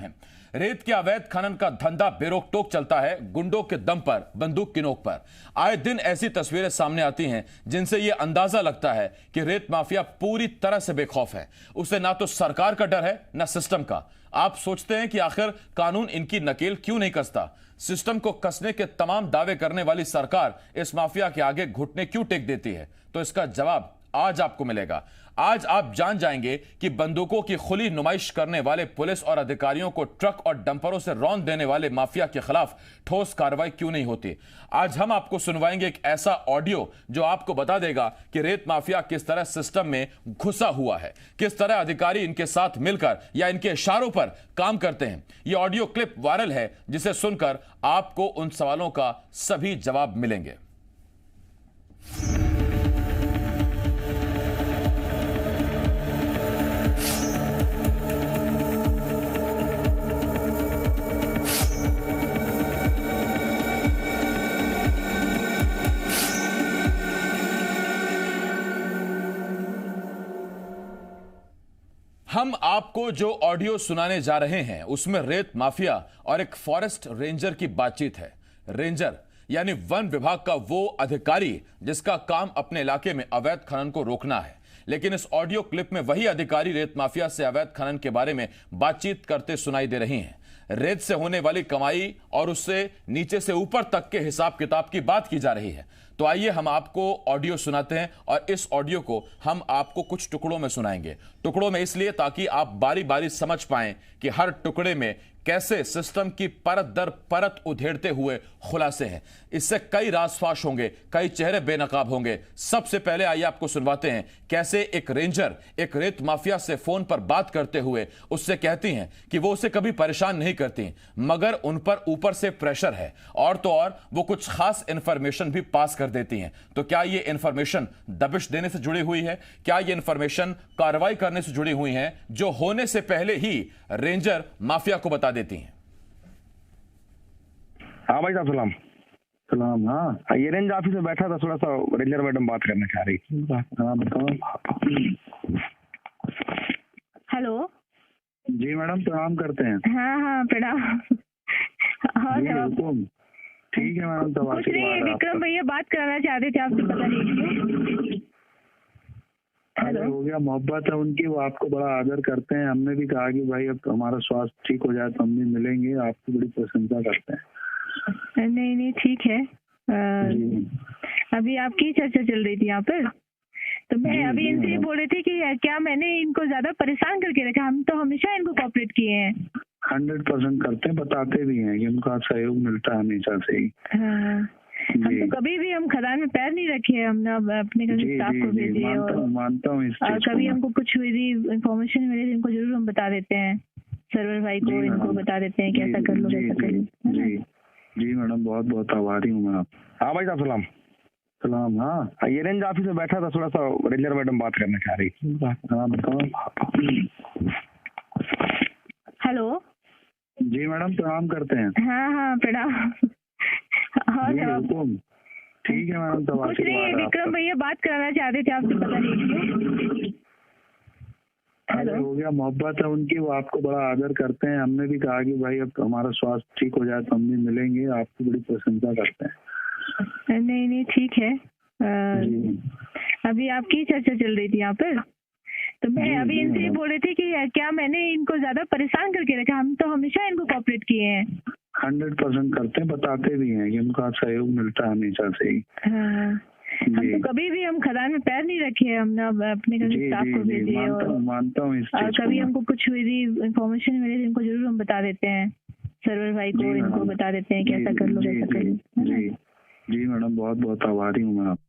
है। रेत के अवैध खनन का धंधा बेरोक टोक चलता है, गुंडों के दम पर, बंदूक की नोक पर। आए दिन ऐसी तस्वीरें सामने आती हैं जिनसे यह अंदाजा लगता है कि रेत माफिया पूरी तरह से बेखौफ है। उसे ना तो सरकार का डर है ना सिस्टम का। आप सोचते हैं कि आखिर कानून इनकी नकेल क्यों नहीं कसता? सिस्टम को कसने के तमाम दावे करने वाली सरकार इस माफिया के आगे घुटने क्यों टेक देती है? तो इसका जवाब आज आपको मिलेगा। आज आप जान जाएंगे कि बंदूकों की खुली नुमाइश करने वाले पुलिस और अधिकारियों को ट्रक और डंपरों से रौंद देने वाले माफिया के खिलाफ ठोस कार्रवाई क्यों नहीं होती। आज हम आपको सुनवाएंगे एक ऐसा ऑडियो जो आपको बता देगा कि रेत माफिया किस तरह सिस्टम में घुसा हुआ है, किस तरह अधिकारी इनके साथ मिलकर या इनके इशारों पर काम करते हैं। यह ऑडियो क्लिप वायरल है जिसे सुनकर आपको उन सवालों का सभी जवाब मिलेंगे। हम आपको जो ऑडियो सुनाने जा रहे हैं उसमें रेत माफिया और एक फॉरेस्ट रेंजर की बातचीत है। रेंजर यानी वन विभाग का वो अधिकारी जिसका काम अपने इलाके में अवैध खनन को रोकना है। लेकिन इस ऑडियो क्लिप में वही अधिकारी रेत माफिया से अवैध खनन के बारे में बातचीत करते सुनाई दे रही हैं। रेत से होने वाली कमाई और उससे नीचे से ऊपर तक के हिसाब किताब की बात की जा रही है। तो आइए हम आपको ऑडियो सुनाते हैं और इस ऑडियो को हम आपको कुछ टुकड़ों में सुनाएंगे। टुकड़ों में इसलिए ताकि आप बारी बारी समझ पाएं कि हर टुकड़े में कैसे सिस्टम की परत दर परत उधेड़ते हुए खुलासे हैं। इससे कई राज़फाश होंगे, कई चेहरे बेनकाब होंगे। सबसे पहले आइए आपको सुनवाते हैं कैसे एक रेंजर एक रेत माफिया से फोन पर बात करते हुए उससे कहती हैं कि वो उसे कभी परेशान नहीं करती, मगर उन पर ऊपर से प्रेशर है और तो और वो कुछ खास इंफॉर्मेशन भी पास कर देती हैं। तो क्या ये इंफॉर्मेशन दबिश देने से जुड़ी हुई है? क्या ये इंफॉर्मेशन कार्रवाई करने से जुड़ी हुई है जो होने से पहले ही रेंजर माफिया को बता देती हैं? हाँ भाई साहब सलाम। सलाम। हाँ ये रेंज ऑफिस में बैठा था, थोड़ा सा रेंजर मैडम बात करना चाह रही। हाँ बताओ। हेलो जी मैडम प्रणाम करते हैं। हाँ हाँ प्रणाम। जी हुकुम। ठीक है मैडम। तो कुछ नहीं, विक्रम भैया बात कराना चाहते थे आपसे, पता नहीं क्यों। अरे हो गया, मोहब्बत है उनकी, वो आपको बड़ा आदर करते हैं। हमने भी कहा कि भाई अब हमारा स्वास्थ्य ठीक हो जाए तो हम भी मिलेंगे, आपकी बड़ी प्रशंसा करते हैं। नहीं नहीं ठीक है। अभी आपकी चर्चा चल रही थी यहाँ पर, तो मैं अभी इनसे ये बोल रही थी कि क्या मैंने इनको ज्यादा परेशान करके रखा? हम तो हमेशा इनको कोऑपरेट किए हैं। 100% करते हैं, बताते भी हैं कि उनका सहयोग मिलता है हमेशा से ही। हम तो कभी भी हम खदान में पैर नहीं रखे हैं। हमने अपने घर स्टाफ को भेजे और मानता हूँ कभी हमको कुछ भी इंफॉर्मेशन मिले इनको जरूर हम बता देते हैं। सर्वर भाई को इनको बता देते हैं कि ऐसा कर लो वैसा कर लो। जी मैडम बहुत बहुत आभारी हूँ मैं आप। हाँ भाई साहब सलाम। सलाम। हाँ ये रेंज ऑफिस में बैठा था, थोड़ा सा रेंजर मैडम बात करना चाह रही। हाँ बताओ। हेलो जी मैडम प्रणाम करते हैं। हाँ हाँ प्रणाम। हुकुम। ठीक है मैडम। तो कुछ नहीं, विक्रम भैया बात कराना चाहते थे आपसे, पता नहीं क्यों। अरे हो गया, मोहब्बत है उनकी, वो आपको बड़ा आदर करते हैं। हमने भी कहा कि भाई अब हमारा स्वास्थ्य ठीक हो जाए तो हम भी मिलेंगे, आपकी बड़ी प्रशंसा करते हैं। नहीं नहीं ठीक है। अभी आपकी चर्चा चल रही थी यहाँ पर, तो मैं अभी इनसे ये बोल रही थी कि क्या मैंने इनको ज्यादा परेशान करके रखा? हम तो हमेशा इनको कोऑपरेट किए हैं। 100% करते हैं, बताते भी हैं कि उनका सहयोग मिलता है हमेशा से ही। हम तो कभी भी हम खदान में पैर नहीं रखे हैं। हमने अपने घर स्टाफ को भेजे और मानता हूँ कभी हमको कुछ भी इंफॉर्मेशन मिले इनको जरूर हम बता देते हैं। सर्वर भाई को इनको बता देते हैं कि ऐसा कर लो वैसा कर लो। जी मैडम बहुत बहुत आभारी हूँ मैं आप।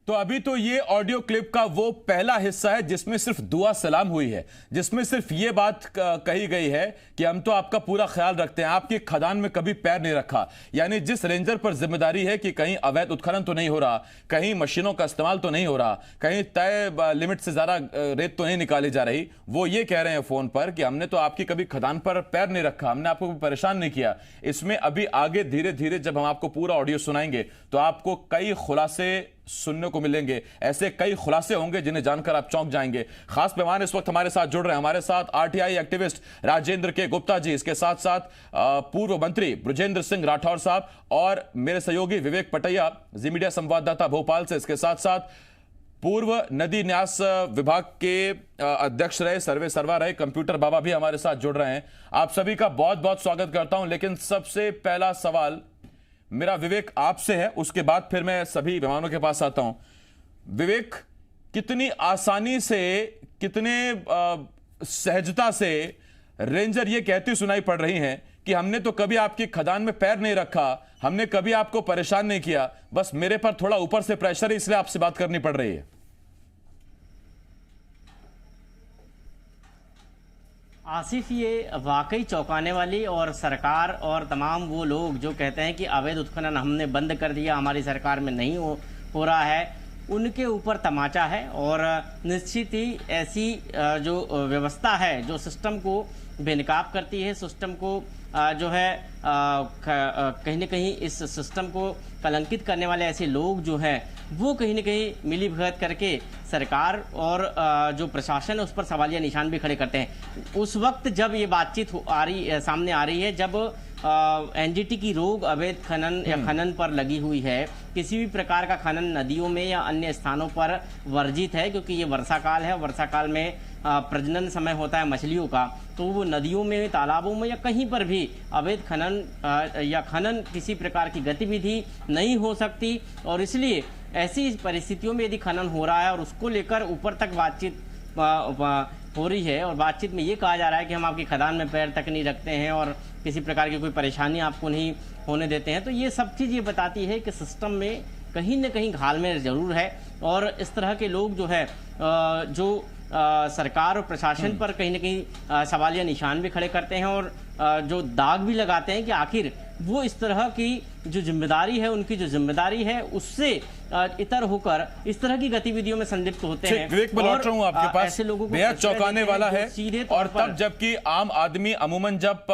तो अभी तो ये ऑडियो क्लिप का वो पहला हिस्सा है जिसमें सिर्फ दुआ सलाम हुई है, जिसमें सिर्फ ये बात कही गई है कि हम तो आपका पूरा ख्याल रखते हैं, आपकी खदान में कभी पैर नहीं रखा। यानी जिस रेंजर पर जिम्मेदारी है कि कहीं अवैध उत्खनन तो नहीं हो रहा, कहीं मशीनों का इस्तेमाल तो नहीं हो रहा, कहीं तय लिमिट से ज्यादा रेत तो नहीं निकाली जा रही, वो ये कह रहे हैं फोन पर कि हमने तो आपकी कभी खदान पर पैर नहीं रखा, हमने आपको परेशान नहीं किया। इसमें अभी आगे धीरे धीरे जब हम आपको पूरा ऑडियो सुनाएंगे तो आपको कई खुलासे सुनने को मिलेंगे। ऐसे कई खुलासे होंगे जिन्हें जानकर आप चौंक जाएंगे। खास मेहमान इस वक्त हमारे साथ जुड़ रहे हैं। हमारे साथ आरटीआई एक्टिविस्ट राजेंद्र के गुप्ता जी, इसके साथ साथ पूर्व मंत्री बृजेंद्र सिंह राठौर साहब और मेरे सहयोगी विवेक पटैया, जी मीडिया संवाददाता भोपाल से। इसके साथ साथ पूर्व नदी न्यास विभाग के अध्यक्ष रहे, सर्वे सर्वा रहे, कंप्यूटर बाबा भी हमारे साथ जुड़ रहे हैं। आप सभी का बहुत बहुत स्वागत करता हूं। लेकिन सबसे पहला सवाल मेरा विवेक आपसे है, उसके बाद फिर मैं सभी मेहमानों के पास आता हूं। विवेक, कितनी आसानी से, कितने सहजता से रेंजर ये कहती सुनाई पड़ रही हैं कि हमने तो कभी आपकी खदान में पैर नहीं रखा, हमने कभी आपको परेशान नहीं किया, बस मेरे पर थोड़ा ऊपर से प्रेशर है इसलिए आपसे बात करनी पड़ रही है। आसिफ, ये वाकई चौंकाने वाली, और सरकार और तमाम वो लोग जो कहते हैं कि अवैध उत्खनन हमने बंद कर दिया, हमारी सरकार में नहीं हो रहा है, उनके ऊपर तमाचा है। और निश्चित ही ऐसी जो व्यवस्था है जो सिस्टम को बेनकाब करती है, सिस्टम को जो है कहीं ना कहीं इस सिस्टम को कलंकित करने वाले ऐसे लोग जो हैं वो कहीं ना कहीं मिली भगत करके सरकार और जो प्रशासन है उस पर सवालिया निशान भी खड़े करते हैं। उस वक्त जब ये बातचीत सामने आ रही है, जब एनजीटी की रोक अवैध खनन या खनन पर लगी हुई है, किसी भी प्रकार का खनन नदियों में या अन्य स्थानों पर वर्जित है, क्योंकि ये वर्षा काल है, वर्षा काल में प्रजनन समय होता है मछलियों का, तो वो नदियों में, तालाबों में या कहीं पर भी अवैध खनन या खनन किसी प्रकार की गतिविधि नहीं हो सकती। और इसलिए ऐसी परिस्थितियों में यदि खनन हो रहा है और उसको लेकर ऊपर तक बातचीत हो रही है और बातचीत में ये कहा जा रहा है कि हम आपकी खदान में पैर तक नहीं रखते हैं और किसी प्रकार की कोई परेशानी आपको नहीं होने देते हैं, तो ये सब चीज़ ये बताती है कि सिस्टम में कहीं न कहीं घालमेल जरूर है। और इस तरह के लोग जो है जो सरकार और प्रशासन पर कहीं न कहीं सवालिया निशान भी खड़े करते हैं और जो दाग भी लगाते हैं कि आखिर वो इस तरह की जो जिम्मेदारी है, उनकी जो जिम्मेदारी है उससे इतर होकर इस तरह की गतिविधियों में संलिप्त होते हैं। विवेक, मैं लौट रहा हूं आपके पास। ऐसे लोगों को बेहद चौंकाने वाला है। और तब जबकि आम आदमी अमूमन जब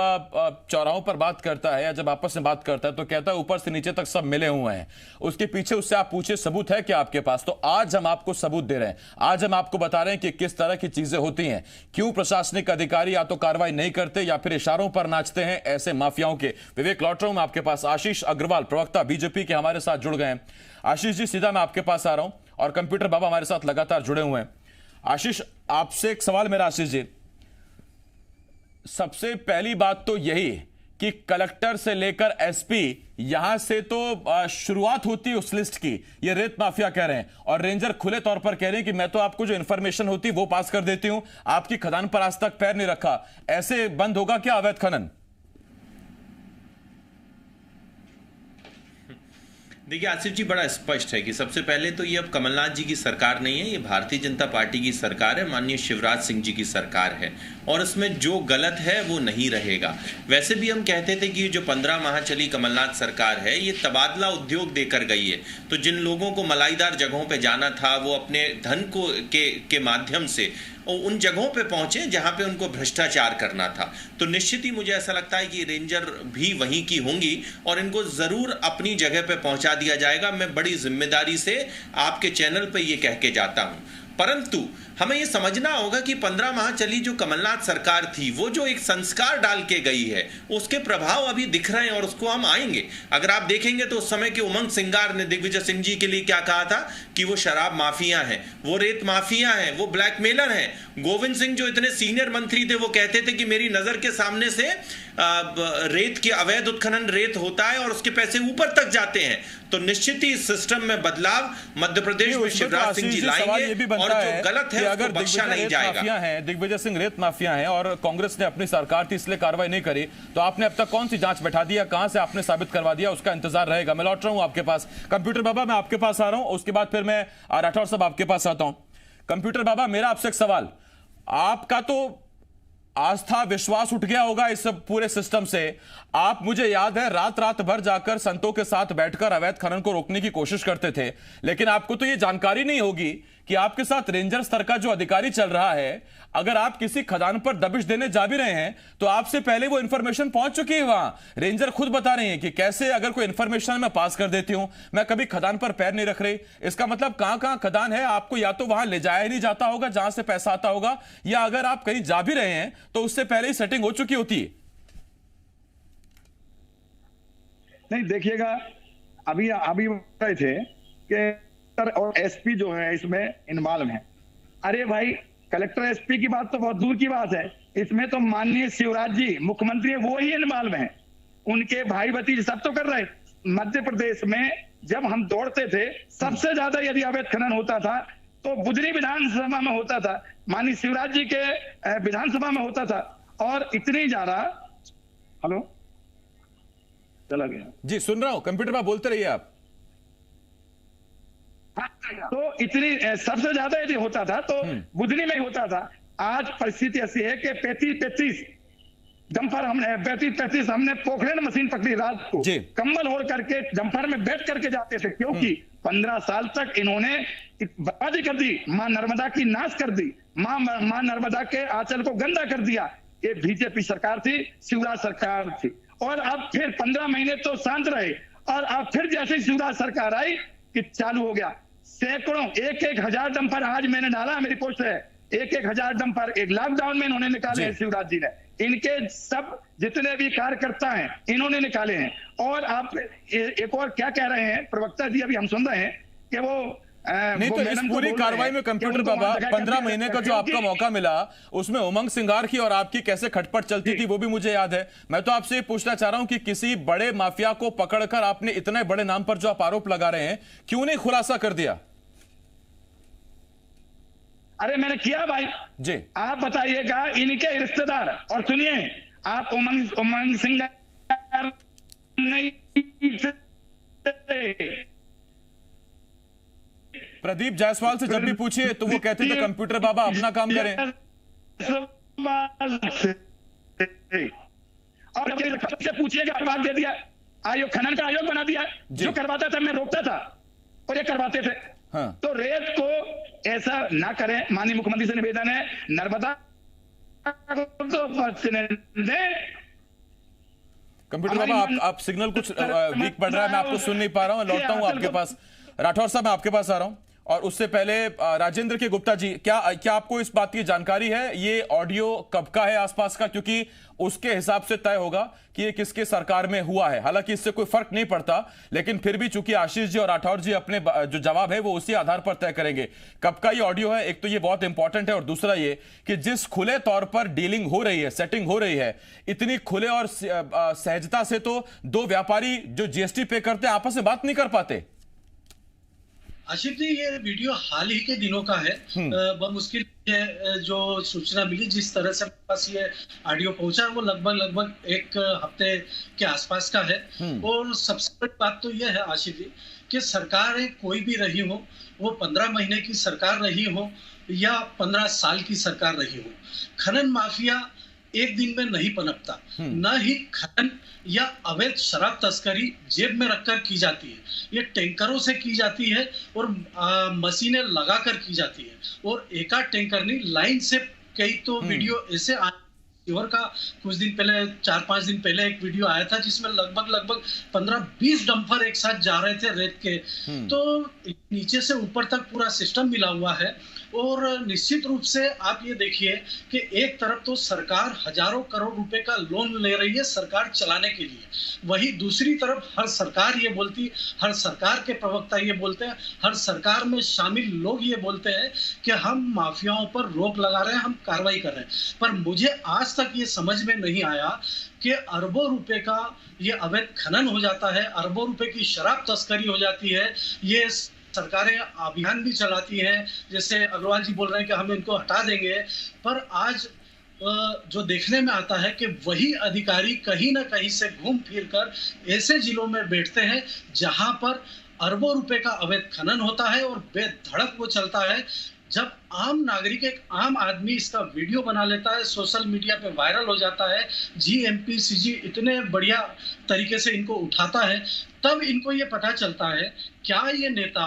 चौराहों पर बात करता है या जब आपस में बात करता है तो कहता है ऊपर से नीचे तक सब मिले हुए हैं, उसके पीछे उससे आप पूछे सबूत है क्या आपके पास? तो आज हम आपको सबूत दे रहे हैं। आज हम आपको बता रहे हैं कि किस तरह की चीजें होती हैं, क्यों प्रशासनिक अधिकारी या तो कार्रवाई नहीं करते या फिर इशारों पर नाचते हैं ऐसे माफियाओं के। विवेक, लौट रहा हूं आपके पास। आशीष अग्रवाल, प्रवक्ता बीजेपी के, हमारे साथ जुड़ गए हैं। आशीष जी, सीधा मैं आपके पास आ रहा हूं और कंप्यूटर बाबा हमारे साथ लगातार जुड़े हुए हैं। आशीष, आपसे एक सवाल मेरा। आशीष जी, सबसे पहली बात तो यही कि कलेक्टर से लेकर एसपी, यहां से तो शुरुआत होती है उस लिस्ट की, ये रेत माफिया कह रहे हैं और रेंजर खुले तौर पर कह रहे हैं कि मैं तो आपको जो इंफॉर्मेशन होती है वो पास कर देती हूं, आपकी खदान पर आज तक पैर नहीं रखा। ऐसे बंद होगा क्या अवैध खनन? देखिए आसिफ जी, बड़ा स्पष्ट है कि सबसे पहले तो ये अब कमलनाथ जी की सरकार नहीं है, ये भारतीय जनता पार्टी की सरकार है, माननीय शिवराज सिंह जी की सरकार है और इसमें जो गलत है वो नहीं रहेगा। वैसे भी हम कहते थे कि जो 15 माह चली कमलनाथ सरकार है ये तबादला उद्योग देकर गई है, तो जिन लोगों को मलाईदार जगहों पे जाना था वो अपने धन को के माध्यम से उन जगहों पे पहुंचे जहां पे उनको भ्रष्टाचार करना था। तो निश्चित ही मुझे ऐसा लगता है कि रेंजर भी वहीं की होंगी और इनको जरूर अपनी जगह पे पहुंचा दिया जाएगा। मैं बड़ी जिम्मेदारी से आपके चैनल पे ये कह के जाता हूं, परंतु हमें ये समझना होगा कि 15 माह चली जो कमलनाथ सरकार थी वो जो एक संस्कार डाल के गई है उसके प्रभाव अभी दिख रहे हैं और उसको हम आएंगे। अगर आप देखेंगे तो उस समय के उमंग सिंगार ने दिग्विजय सिंह जी के लिए क्या कहा था कि वो शराब माफिया हैं, वो रेत माफिया हैं, वो ब्लैकमेलर हैं। गोविंद सिंह जो इतने सीनियर मंत्री थे वो कहते थे कि मेरी नजर के सामने से रेत के अवैध उत्खनन रेत होता है और उसके पैसे ऊपर तक जाते हैं। तो निश्चित ही इस सिस्टम में बदलाव मध्य प्रदेश में शिवराज सिंह जी लाएंगे और जो गलत है उसको बख्शा नहीं जाएगा। दिग्विजय सिंह रेत माफिया हैं और कांग्रेस ने अपनी सरकार थी इसलिए कार्रवाई नहीं करी, तो आपने अब तक कौन सी जांच बैठा दिया, कहां से आपने साबित करवा दिया, उसका इंतजार रहेगा। मैं लौट रहा हूं आपके पास। कंप्यूटर बाबा, मैं आपके पास आ रहा हूं, उसके बाद फिर मैं राठौर साहब आपके पास आता हूं। कंप्यूटर बाबा, मेरा आपसे एक सवाल। आपका तो आस्था विश्वास उठ गया होगा इस पूरे सिस्टम से। आप, मुझे याद है, रात रात भर जाकर संतों के साथ बैठकर अवैध खनन को रोकने की कोशिश करते थे, लेकिन आपको तो यह जानकारी नहीं होगी कि आपके साथ रेंजर स्तर का जो अधिकारी चल रहा है, अगर आप किसी खदान पर दबिश देने जा भी रहे हैं तो आपसे पहले वो इंफॉर्मेशन पहुंच चुकी है वहां। रेंजर खुद बता रहे हैं कि कैसे अगर कोई इंफॉर्मेशन मैं पास कर देती हूं, मैं कभी खदान पर पैर नहीं रख रही। इसका मतलब कहां कहां खदान है आपको या तो वहां ले जाया ही नहीं जाता होगा जहां से पैसा आता होगा, या अगर आप कहीं जा भी रहे हैं तो उससे पहले ही सेटिंग हो चुकी होती है। नहीं देखिएगा, अभी बता रहे थे कि और एसपी जो है इसमें इन्वॉल्व है। अरे भाई, कलेक्टर एसपी की बात तो बहुत दूर की बात है, इसमें तो माननीय शिवराज जी मुख्यमंत्री वो ही इन्वॉल्व हैं, उनके भाई भतीजे सब तो कर रहे। मध्य प्रदेश में जब हम दौड़ते थे सबसे ज्यादा यदि अवैध खनन होता था तो बुधनी विधानसभा में होता था, माननीय शिवराज जी के विधानसभा में होता था। और इतनी ज्यादा, हेलो चला गया जी, सुन रहा हूं, कंप्यूटर पर बोलते रहिए आप। तो इतनी सबसे ज्यादा यदि होता था तो बुधनी में ही होता था। आज परिस्थिति ऐसी है कि 35 डंपर हमने 35 हमने पोखरेन मशीन पकड़ी रात को, कम्बल ओढ़ करके डंपर में बैठ करके जाते थे, क्योंकि 15 साल तक इन्होंने बर्बादी कर दी, मां नर्मदा की नाश कर दी, मां नर्मदा के आंचल को गंदा कर दिया। ये बीजेपी सरकार थी, शिवराज सरकार थी। और अब फिर 15 महीने तो शांत रहे, और अब फिर जैसे शिवराज सरकार आई कि चालू हो गया। सैकड़ों 1-1 हजार डंपर आज मैंने डाला, मेरी पोस्ट है, 1-1 हजार डंपर एक लॉकडाउन में इन्होंने निकाले हैं शिवराज जी ने। इनके सब जितने भी कार्यकर्ता हैं इन्होंने निकाले हैं। और आप एक और क्या कह रहे हैं प्रवक्ता जी, अभी हम सुन रहे हैं कि वो नहीं, तो इस पूरी कार्रवाई में कंप्यूटर बाबा 15 महीने का जो आपका मौका मिला उसमें उमंग सिंगार की और आपकी कैसे खटपट चलती थी वो भी मुझे याद है। मैं तो आपसे पूछना चाह रहा हूं कि किसी बड़े माफिया को पकड़कर आपने इतने बड़े नाम पर जो आप आरोप लगा रहे हैं क्यों नहीं खुलासा कर दिया? अरे मैंने किया भाई जी, आप बताइएगा इनके रिश्तेदार। और सुनिए, आप उमंग सिंगार नहीं, प्रदीप जायसवाल से जब भी पूछिए तो वो कहते थे कंप्यूटर बाबा अपना काम करें। और से पूछिएगा, जवाब दे दिया। आयोग, खनन का आयोग बना दिया, जो करवाता था मैं रोकता था और ये करवाते थे। हाँ। तो रेत को ऐसा ना करें, माननीय मुख्यमंत्री से निवेदन है, नर्मदा तो बचने दें। कंप्यूटर बाबा आप सिग्नल कुछ वीक पड़ रहा है, मैं आपको सुन नहीं पा रहा हूं, लौटता हूं आपके पास। राठौर साहब मैं आपके पास आ रहा हूं, और उससे पहले राजेंद्र के गुप्ता जी, क्या आपको इस बात की जानकारी है ये ऑडियो कब का है आसपास का? क्योंकि उसके हिसाब से तय होगा कि ये किसके सरकार में हुआ है। हालांकि इससे कोई फर्क नहीं पड़ता, लेकिन फिर भी चूंकि आशीष जी और राठौर जी अपने जो जवाब है वो उसी आधार पर तय करेंगे कब का ये ऑडियो है। एक तो ये बहुत इंपॉर्टेंट है, और दूसरा ये कि जिस खुले तौर पर डीलिंग हो रही है, सेटिंग हो रही है, इतनी खुले और सहजता से तो दो व्यापारी जो जीएसटी पे करते हैं आपस में बात नहीं कर पाते। आशिफ जी, ये वीडियो हाल ही के दिनों का है, बहुत मुश्किल है जो सूचना मिली, जिस तरह से मेरे पास ये ऑडियो पहुंचा वो लगभग 1 हफ्ते के आसपास का है। और सबसे बड़ी बात तो ये है आशिफ जी कि सरकारें कोई भी रही हो, वो 15 महीने की सरकार रही हो या 15 साल की सरकार रही हो, खनन माफिया एक दिन में नहीं पनपता। न ही खनन या अवैध शराब तस्करी जेब में रखकर की जाती है, ये टैंकरों से की जाती है और मशीनें लगाकर की जाती है। और एकाध टैंकर नहीं, लाइन से कई तो वीडियो ऐसे शिवर का कुछ दिन पहले, 4-5 दिन पहले एक वीडियो आया था जिसमें लगभग 15-20 डंपर एक साथ जा रहे थे रेत के। तो नीचे से ऊपर तक पूरा सिस्टम मिला हुआ है। और निश्चित रूप से आप ये देखिए कि एक तरफ तो सरकार हजारों करोड़ रुपए का लोन ले रही है सरकार चलाने के लिए, वही दूसरी तरफ हर सरकार ये बोलती, हर सरकार के प्रवक्ता ये बोलते हैं, हर सरकार में शामिल लोग ये बोलते हैं कि हम माफियाओं पर रोक लगा रहे हैं, हम कार्रवाई कर रहे हैं। पर मुझे आज तक ये समझ में नहीं आया कि अरबों रुपए का ये अवैध खनन हो जाता है, अरबों रुपए की शराब तस्करी हो जाती है, ये सरकारें अभियान भी चलाती हैं, जैसे अग्रवाल जी बोल रहे हैं कि हम इनको हटा देंगे। पर आज जो देखने में आता है कि वही अधिकारी कहीं ना कहीं से घूम फिर कर ऐसे जिलों में बैठते हैं जहां पर अरबों रुपए का अवैध खनन होता है और बेधड़क वो चलता है। जब आम नागरिक, एक आम आदमी इसका वीडियो बना लेता है, सोशल मीडिया पे वायरल हो जाता है, GMPCG इतने बढ़िया तरीके से इनको उठाता है, तब इनको ये पता चलता है क्या ये नेता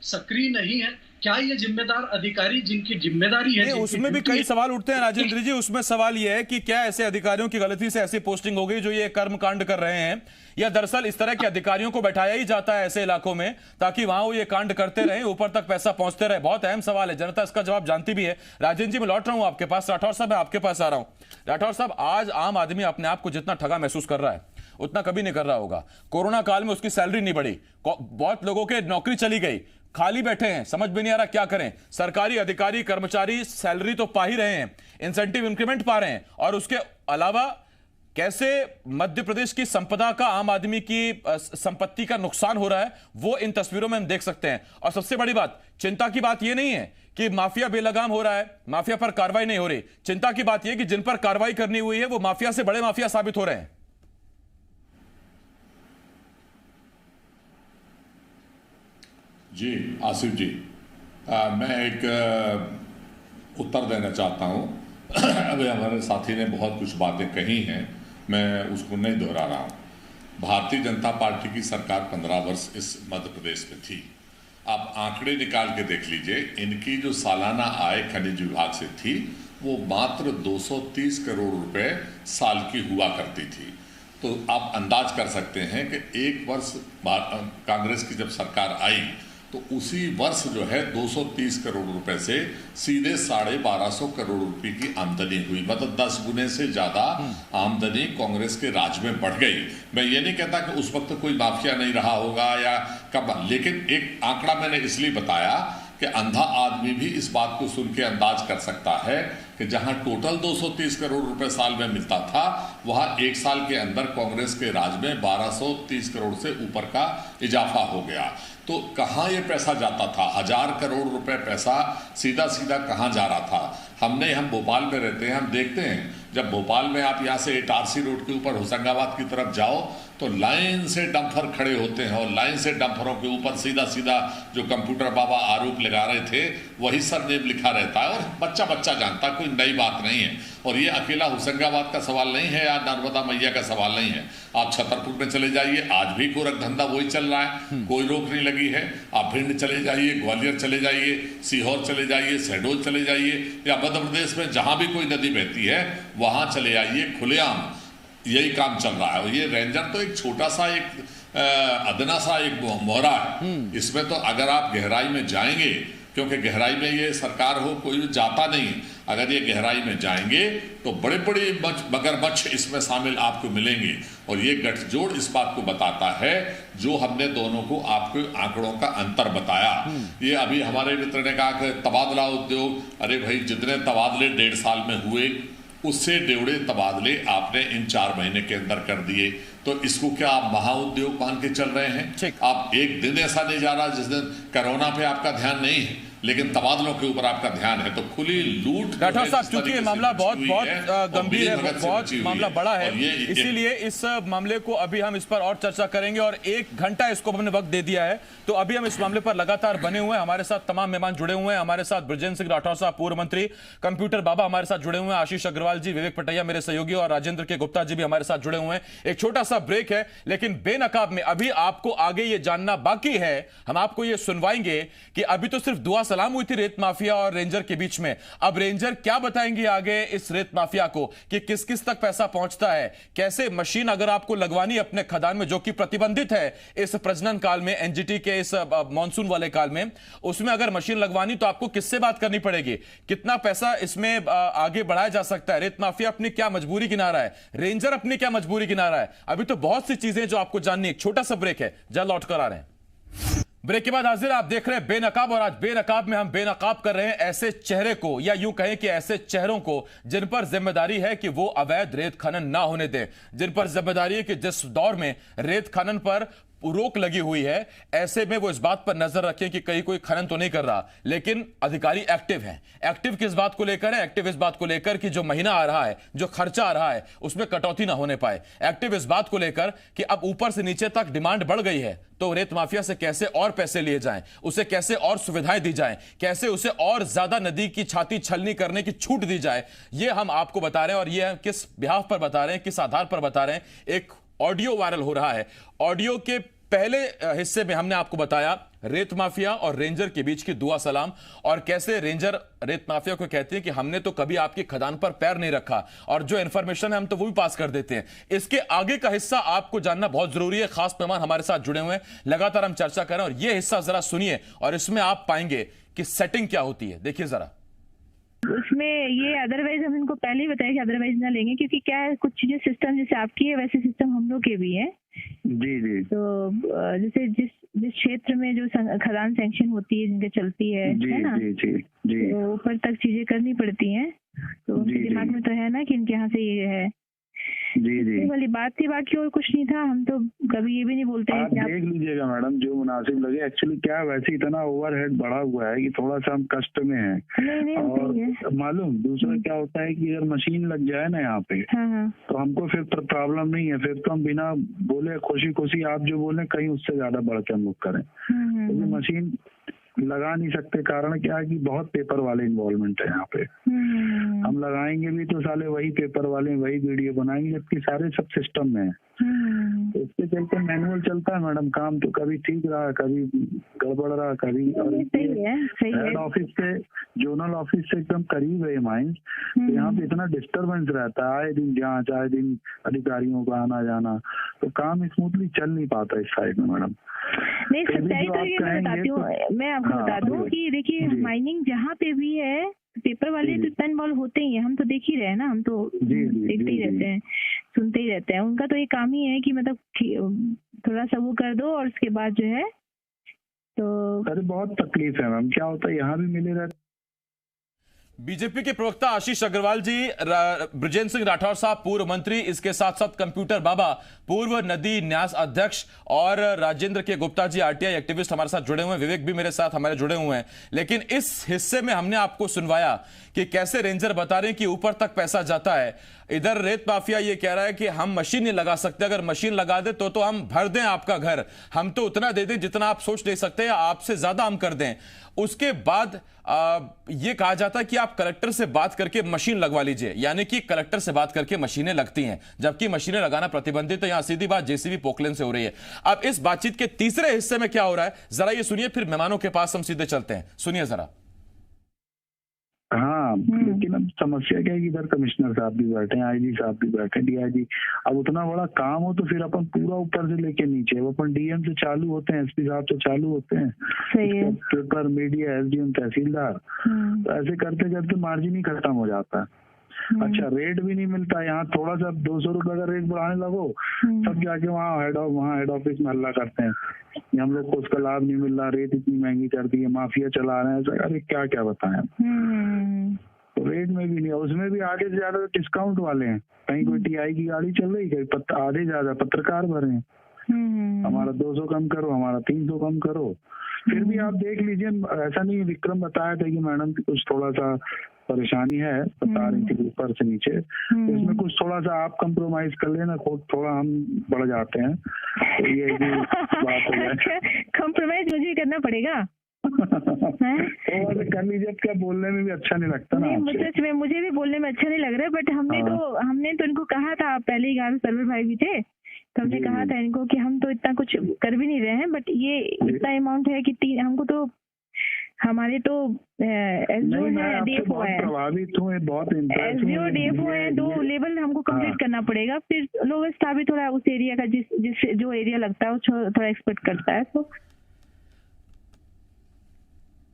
सक्रिय नहीं है, क्या ये जिम्मेदार अधिकारी जिनकी जिम्मेदारी है, उसमें भी कई सवाल उठते हैं राजेंद्र जी। उसमें सवाल यह है कि क्या ऐसे अधिकारियों की गलती से ऐसी पोस्टिंग हो गई जो ये कर्मकांड कर रहे हैं, या दरअसल इस तरह के अधिकारियों को बैठाया ही जाता है ऐसे इलाकों में ताकि वहां वो ये कांड करते रहे, ऊपर तक पैसा पहुंचते रहे? बहुत अहम सवाल है, जनता इसका जवाब जानती भी है। राजेंद्र जी, मैं लौट रहा हूं आपके पास। राठौर साहब, मैं आपके पास आ रहा हूं। राठौर साहब, आज आम आदमी अपने आप को जितना ठगा महसूस कर रहा है उतना कभी नहीं कर रहा होगा। कोरोना काल में उसकी सैलरी नहीं बढ़ी, बहुत लोगों के नौकरी चली गई, खाली बैठे हैं, समझ में नहीं आ रहा क्या करें। सरकारी अधिकारी कर्मचारी सैलरी तो पा ही रहे हैं, इंसेंटिव इंक्रीमेंट पा रहे हैं, और उसके अलावा कैसे मध्य प्रदेश की संपदा का, आम आदमी की संपत्ति का नुकसान हो रहा है, वो इन तस्वीरों में हम देख सकते हैं। और सबसे बड़ी बात, चिंता की बात यह नहीं है कि माफिया बेलगाम हो रहा है, माफिया पर कार्रवाई नहीं हो रही। चिंता की बात यह कि जिन पर कार्रवाई करनी हुई है वो माफिया से बड़े माफिया साबित हो रहे हैं। जी आसिफ जी, मैं एक उत्तर देना चाहता हूं। अभी हमारे साथी ने बहुत कुछ बातें कही हैं, मैं उसको नहीं दोहरा रहा हूं। भारतीय जनता पार्टी की सरकार 15 वर्ष इस मध्य प्रदेश में थी। आप आंकड़े निकाल के देख लीजिए, इनकी जो सालाना आय खनिज विभाग से थी वो मात्र 230 करोड़ रुपए साल की हुआ करती थी। तो आप अंदाज कर सकते हैं कि एक वर्ष कांग्रेस की जब सरकार आई तो उसी वर्ष जो है 230 करोड़ रुपए से सीधे 1250 करोड़ रुपए की आमदनी हुई, मतलब 10 गुने से ज्यादा आमदनी कांग्रेस के राज में बढ़ गई। मैं ये नहीं कहता कि उस वक्त कोई माफिया नहीं रहा होगा या कब, लेकिन एक आंकड़ा मैंने इसलिए बताया कि अंधा आदमी भी इस बात को सुन के अंदाज कर सकता है कि जहां टोटल 230 करोड़ रुपए साल में मिलता था, वहां एक साल के अंदर कांग्रेस के राज में 1230 करोड़ से ऊपर का इजाफा हो गया। तो कहाँ ये पैसा जाता था? 1000 करोड़ रुपए पैसा सीधा सीधा कहाँ जा रहा था? हम भोपाल में रहते हैं, हम देखते हैं जब भोपाल में आप यहाँ से इटारसी रोड के ऊपर होशंगाबाद की तरफ जाओ तो लाइन से डंपर खड़े होते हैं, और लाइन से डंपरों के ऊपर सीधा सीधा जो कंप्यूटर बाबा आरोप लगा रहे थे वही सरनेम लिखा रहता है, और बच्चा बच्चा जानता, कोई नई बात नहीं है। और ये अकेला होशंगाबाद का सवाल नहीं है या नर्मदा मैया का सवाल नहीं है। आप छतरपुर में चले जाइए, आज भी गोरख धंधा वही चल रहा है, कोई रोक नहीं लगी है। आप भिंड चले जाइए, ग्वालियर चले जाइए, सीहोर चले जाइए, शहडोल चले जाइए, या मध्य प्रदेश में जहां भी कोई नदी बहती है वहां चले आइए, खुलेआम यही काम चल रहा है। और ये रेंजर तो एक छोटा सा, एक अदना सा एक मोहरा है। इसमें तो अगर आप गहराई में जाएंगे, क्योंकि गहराई में ये सरकार हो कोई जाता नहीं, अगर ये गहराई में जाएंगे तो बड़े बड़े मगरमच्छ इसमें शामिल आपको मिलेंगे। और ये गठजोड़ इस बात को बताता है जो हमने दोनों को आपको आंकड़ों का अंतर बताया। ये अभी हमारे मित्र ने कहा कि तबादला उद्योग, अरे भाई जितने तबादले 1.5 साल में हुए उससे 1.5 तबादले आपने इन 4 महीने के अंदर कर दिए। तो इसको क्या आप महाउद्योग मान के चल रहे हैं? आप एक दिन ऐसा नहीं जा रहा जिस दिन कोरोना पे आपका ध्यान नहीं है लेकिन तबादलों के ऊपर आपका ध्यान है। तो खुली लूट। राठौर साहब, चूंकि ये मामला बहुत गंभीर है, बहुत मामला बड़ा है, इसीलिए इस मामले को अभी हम इस पर और चर्चा करेंगे, और 1 घंटा इसको हमने वक्त दे दिया है। तो अभी हम इस मामले पर लगातार बने हुए हैं, हमारे साथ तमाम मेहमान जुड़े हुए हैं। हमारे साथ बृजेंद्र सिंह राठौर साहब, पूर्व मंत्री, कंप्यूटर बाबा हमारे साथ जुड़े हुए हैं, आशीष अग्रवाल जी, विवेक पटैया मेरे सहयोगी, और राजेंद्र के गुप्ता जी भी हमारे साथ जुड़े हुए हैं। एक छोटा सा ब्रेक है, लेकिन बेनकाब में अभी आपको आगे ये जानना बाकी है, हम आपको ये सुनवाएंगे कि अभी तो सिर्फ दुआ सलाम हुई थी रेत माफिया और रेंजर के बीच में। अब रेंजर क्या बताएंगे आगे इस रेत माफिया को कि किस किस तक पैसा पहुंचता है, कैसे मशीन अगर आपको लगवानी अपने खदान में जो कि प्रतिबंधित है इस प्रजनन काल में, एनजीटी के इस मॉनसून वाले काल में, उसमें अगर मशीन लगवानी तो आपको किससे बात करनी पड़ेगी, कितना पैसा इसमें आगे बढ़ाया जा सकता है, रेत माफिया अपनी क्या मजबूरी गिना रहा है, रेंजर अपनी क्या मजबूरी गिना रहा है। अभी तो बहुत सी चीजें जो आपको जाननी है। एक छोटा सा ब्रेक है, जल्द लौट कर आ रहे हैं। ब्रेक के बाद हाजिर, आप देख रहे हैं बेनकाब, और आज बेनकाब में हम बेनकाब कर रहे हैं ऐसे चेहरे को, या यूं कहें कि ऐसे चेहरों को जिन पर जिम्मेदारी है कि वो अवैध रेत खनन ना होने दें, जिन पर जिम्मेदारी है कि जिस दौर में रेत खनन पर रोक लगी हुई है, ऐसे में वो इस बात पर नजर रखें कि कहीं कोई खनन तो नहीं कर रहा। लेकिन अधिकारी एक्टिव हैं। एक्टिव किस बात को लेकर है? एक्टिव इस बात को लेकर कि जो महीना आ रहा है, जो खर्चा आ रहा है, उसमें कटौती ना होने पाए। एक्टिव इस बात को लेकर कि अब ऊपर से नीचे तक डिमांड बढ़ गई है, तो रेत माफिया से कैसे और पैसे लिए जाएं, उसे कैसे और सुविधाएं दी जाएं, कैसे उसे और ज्यादा नदी की छाती छलनी करने की छूट दी जाए, ये हम आपको बता रहे हैं। और ये किस बिहाफ पर बता रहे हैं, किस आधार पर बता रहे हैं। एक ऑडियो वायरल हो रहा है, ऑडियो के पहले हिस्से में हमने आपको बताया रेत माफिया और रेंजर के बीच की दुआ सलाम, और कैसे रेंजर रेत माफिया को कहते हैं कि हमने तो कभी आपकी खदान पर पैर नहीं रखा, और जो इंफॉर्मेशन है हम तो वो भी पास कर देते हैं। इसके आगे का हिस्सा आपको जानना बहुत जरूरी है। खास मेहमान हमारे साथ जुड़े हुए हैं, लगातार हम चर्चा कर रहे हैं, और यह हिस्सा जरा सुनिए और इसमें आप पाएंगे कि सेटिंग क्या होती है। देखिए जरा उसमें ये अदरवाइज हम इनको पहले ही बताया कि अदरवाइज ना लेंगे, क्योंकि क्या है कुछ चीजें सिस्टम जैसे आपकी है वैसे सिस्टम हम लोग के भी है। जी जी। तो जैसे जिस क्षेत्र में जो खदान सैंक्शन होती है जिनके चलती है ना, जी जी जी, तो ऊपर तक चीजें करनी पड़ती हैं, तो उनके दिमाग में तो है ना कि इनके यहाँ से ये है। जी जी, वाली बात थी, बाकी और कुछ नहीं था। हम तो कभी ये भी नहीं बोलते हैं आप देख लीजिएगा मैडम जो मुनासिब लगे। एक्चुअली क्या वैसे इतना ओवरहेड बढ़ा हुआ है कि थोड़ा सा हम कष्ट में हैं। नहीं, और मालूम दूसरा क्या होता है कि अगर मशीन लग जाए ना यहाँ पे, तो हमको फिर प्रॉब्लम नहीं है, फिर तो हम बिना बोले खुशी खुशी आप जो बोले कहीं उससे ज्यादा बढ़ के हम लोग करें, क्योंकि मशीन लगा नहीं सकते। कारण क्या है कि बहुत पेपर वाले इन्वॉल्वमेंट है यहाँ पे। हम लगाएंगे भी तो साले वही पेपर वाले वही वीडियो बनाएंगे, जबकि सारे सब सिस्टम में है। तो इसके चलते मैनुअल चलता है मैडम। काम तो कभी ठीक रहा, कभी गड़बड़ रहा, कभी। और हेड ऑफिस से जोनल ऑफिस से एकदम करीब है माइंस, तो यहाँ पे इतना डिस्टर्बेंस रहता है, आए दिन जांच, आए दिन अधिकारियों का आना जाना, तो काम स्मूथली चल नहीं पाता इस साइड में मैडम। नहीं, सच्चाई तो ये मैं बताती हूँ, मैं आपको बता दूँ कि देखिए माइनिंग जहाँ पे भी है पेपर वाले तो इतना इन्वॉल्व होते ही हैं। हम तो देख ही रहे हैं ना, हम तो देखते ही रहते हैं, सुनते ही रहते हैं। उनका तो ये काम ही है कि मतलब थोड़ा सा वो कर दो और उसके बाद जो है तो। अरे बहुत तकलीफ है मैम, क्या होता है यहाँ भी मिले रहते। बीजेपी के प्रवक्ता आशीष अग्रवाल जी, बृजेंद्र सिंह राठौर साहब पूर्व मंत्री, इसके साथ साथ कंप्यूटर बाबा पूर्व नदी न्यास अध्यक्ष, और राजेंद्र के गुप्ता जी आरटीआई एक्टिविस्ट हमारे साथ जुड़े हुए हैं, विवेक भी मेरे साथ हमारे जुड़े हुए हैं। लेकिन इस हिस्से में हमने आपको सुनवाया कि कैसे रेंजर बता रहे हैं कि ऊपर तक पैसा जाता है। इधर रेत माफिया ये कह रहा है कि हम मशीन नहीं लगा सकते, अगर मशीन लगा दे तो हम भर दें आपका घर, हम तो उतना दे दें जितना आप सोच नहीं सकते, आपसे ज्यादा हम कर दें। उसके बाद ये कहा जाता है कि आप कलेक्टर से बात करके मशीन लगवा लीजिए, यानी कि कलेक्टर से बात करके मशीनें लगती हैं, जबकि मशीनें लगाना प्रतिबंधित है। यहां सीधी बात जेसीबी पोकलेन से हो रही है। अब इस बातचीत के तीसरे हिस्से में क्या हो रहा है जरा ये सुनिए, फिर मेहमानों के पास हम सीधे चलते हैं। सुनिए जरा। हाँ, लेकिन अब समस्या क्या है कि इधर कमिश्नर साहब भी बैठे हैं, आईजी साहब भी बैठे हैं, डीआईजी। अब उतना बड़ा काम हो तो फिर अपन पूरा ऊपर से लेके नीचे, अब अपन डीएम से चालू होते हैं, एसपी साहब से चालू होते हैं, पेपर मीडिया, एसडीएम, तहसीलदार, तो ऐसे करते करते मार्जिन ही खत्म हो जाता है। अच्छा, रेट भी नहीं मिलता। यहाँ थोड़ा सा 200 रुपए का रेट बढ़ाने लगो, सब जाके वहाँ हेड ऑफिस में हल्ला करते हैं, हम लोग को उसका लाभ नहीं मिल रहा, रेट इतनी महंगी कर दी है, माफिया चला रहे हैं। अरे क्या क्या बताएं। तो रेट में भी नहीं, उसमें भी आधे से ज्यादा डिस्काउंट वाले हैं। कहीं कोई टीआई की गाड़ी चल रही है, आधे ज्यादा पत्रकार भरे हैं, हमारा 200 कम करो, हमारा 300 कम करो। फिर भी आप देख लीजिए, ऐसा नहीं, विक्रम बताया था कि मैडम की कुछ थोड़ा सा परेशानी है, बता रही थी ऊपर से नीचे, तो इसमें कुछ थोड़ा सा आप कंप्रोमाइज कर लेना, थोड़ा हम बढ़ जाते हैं, तो ये भी बात हो जाए। कंप्रोमाइज मुझे करना पड़ेगा तो कर लीजिए, क्या बोलने में भी अच्छा नहीं लगता ना। मुझे भी बोलने में अच्छा नहीं लग रहा है, बट हमने तो इनको कहा था, पहले ही कहा, सर्वर भाई भी थे, तो हमने कहा था इनको कि हम तो इतना कुछ कर भी नहीं रहे हैं, बट ये इतना अमाउंट है कि हमको तो हमारे तो एसडीओ है, डीएफओ है, प्रभावित हुए, बहुत एसडीओ डीएफओ है, 2 लेवल हमको कंप्लीट करना पड़ेगा। फिर लोवेस्ट स्टाफ भी थोड़ा उस एरिया का जिस जो एरिया लगता है वो थोड़ा एक्सपेक्ट करता है।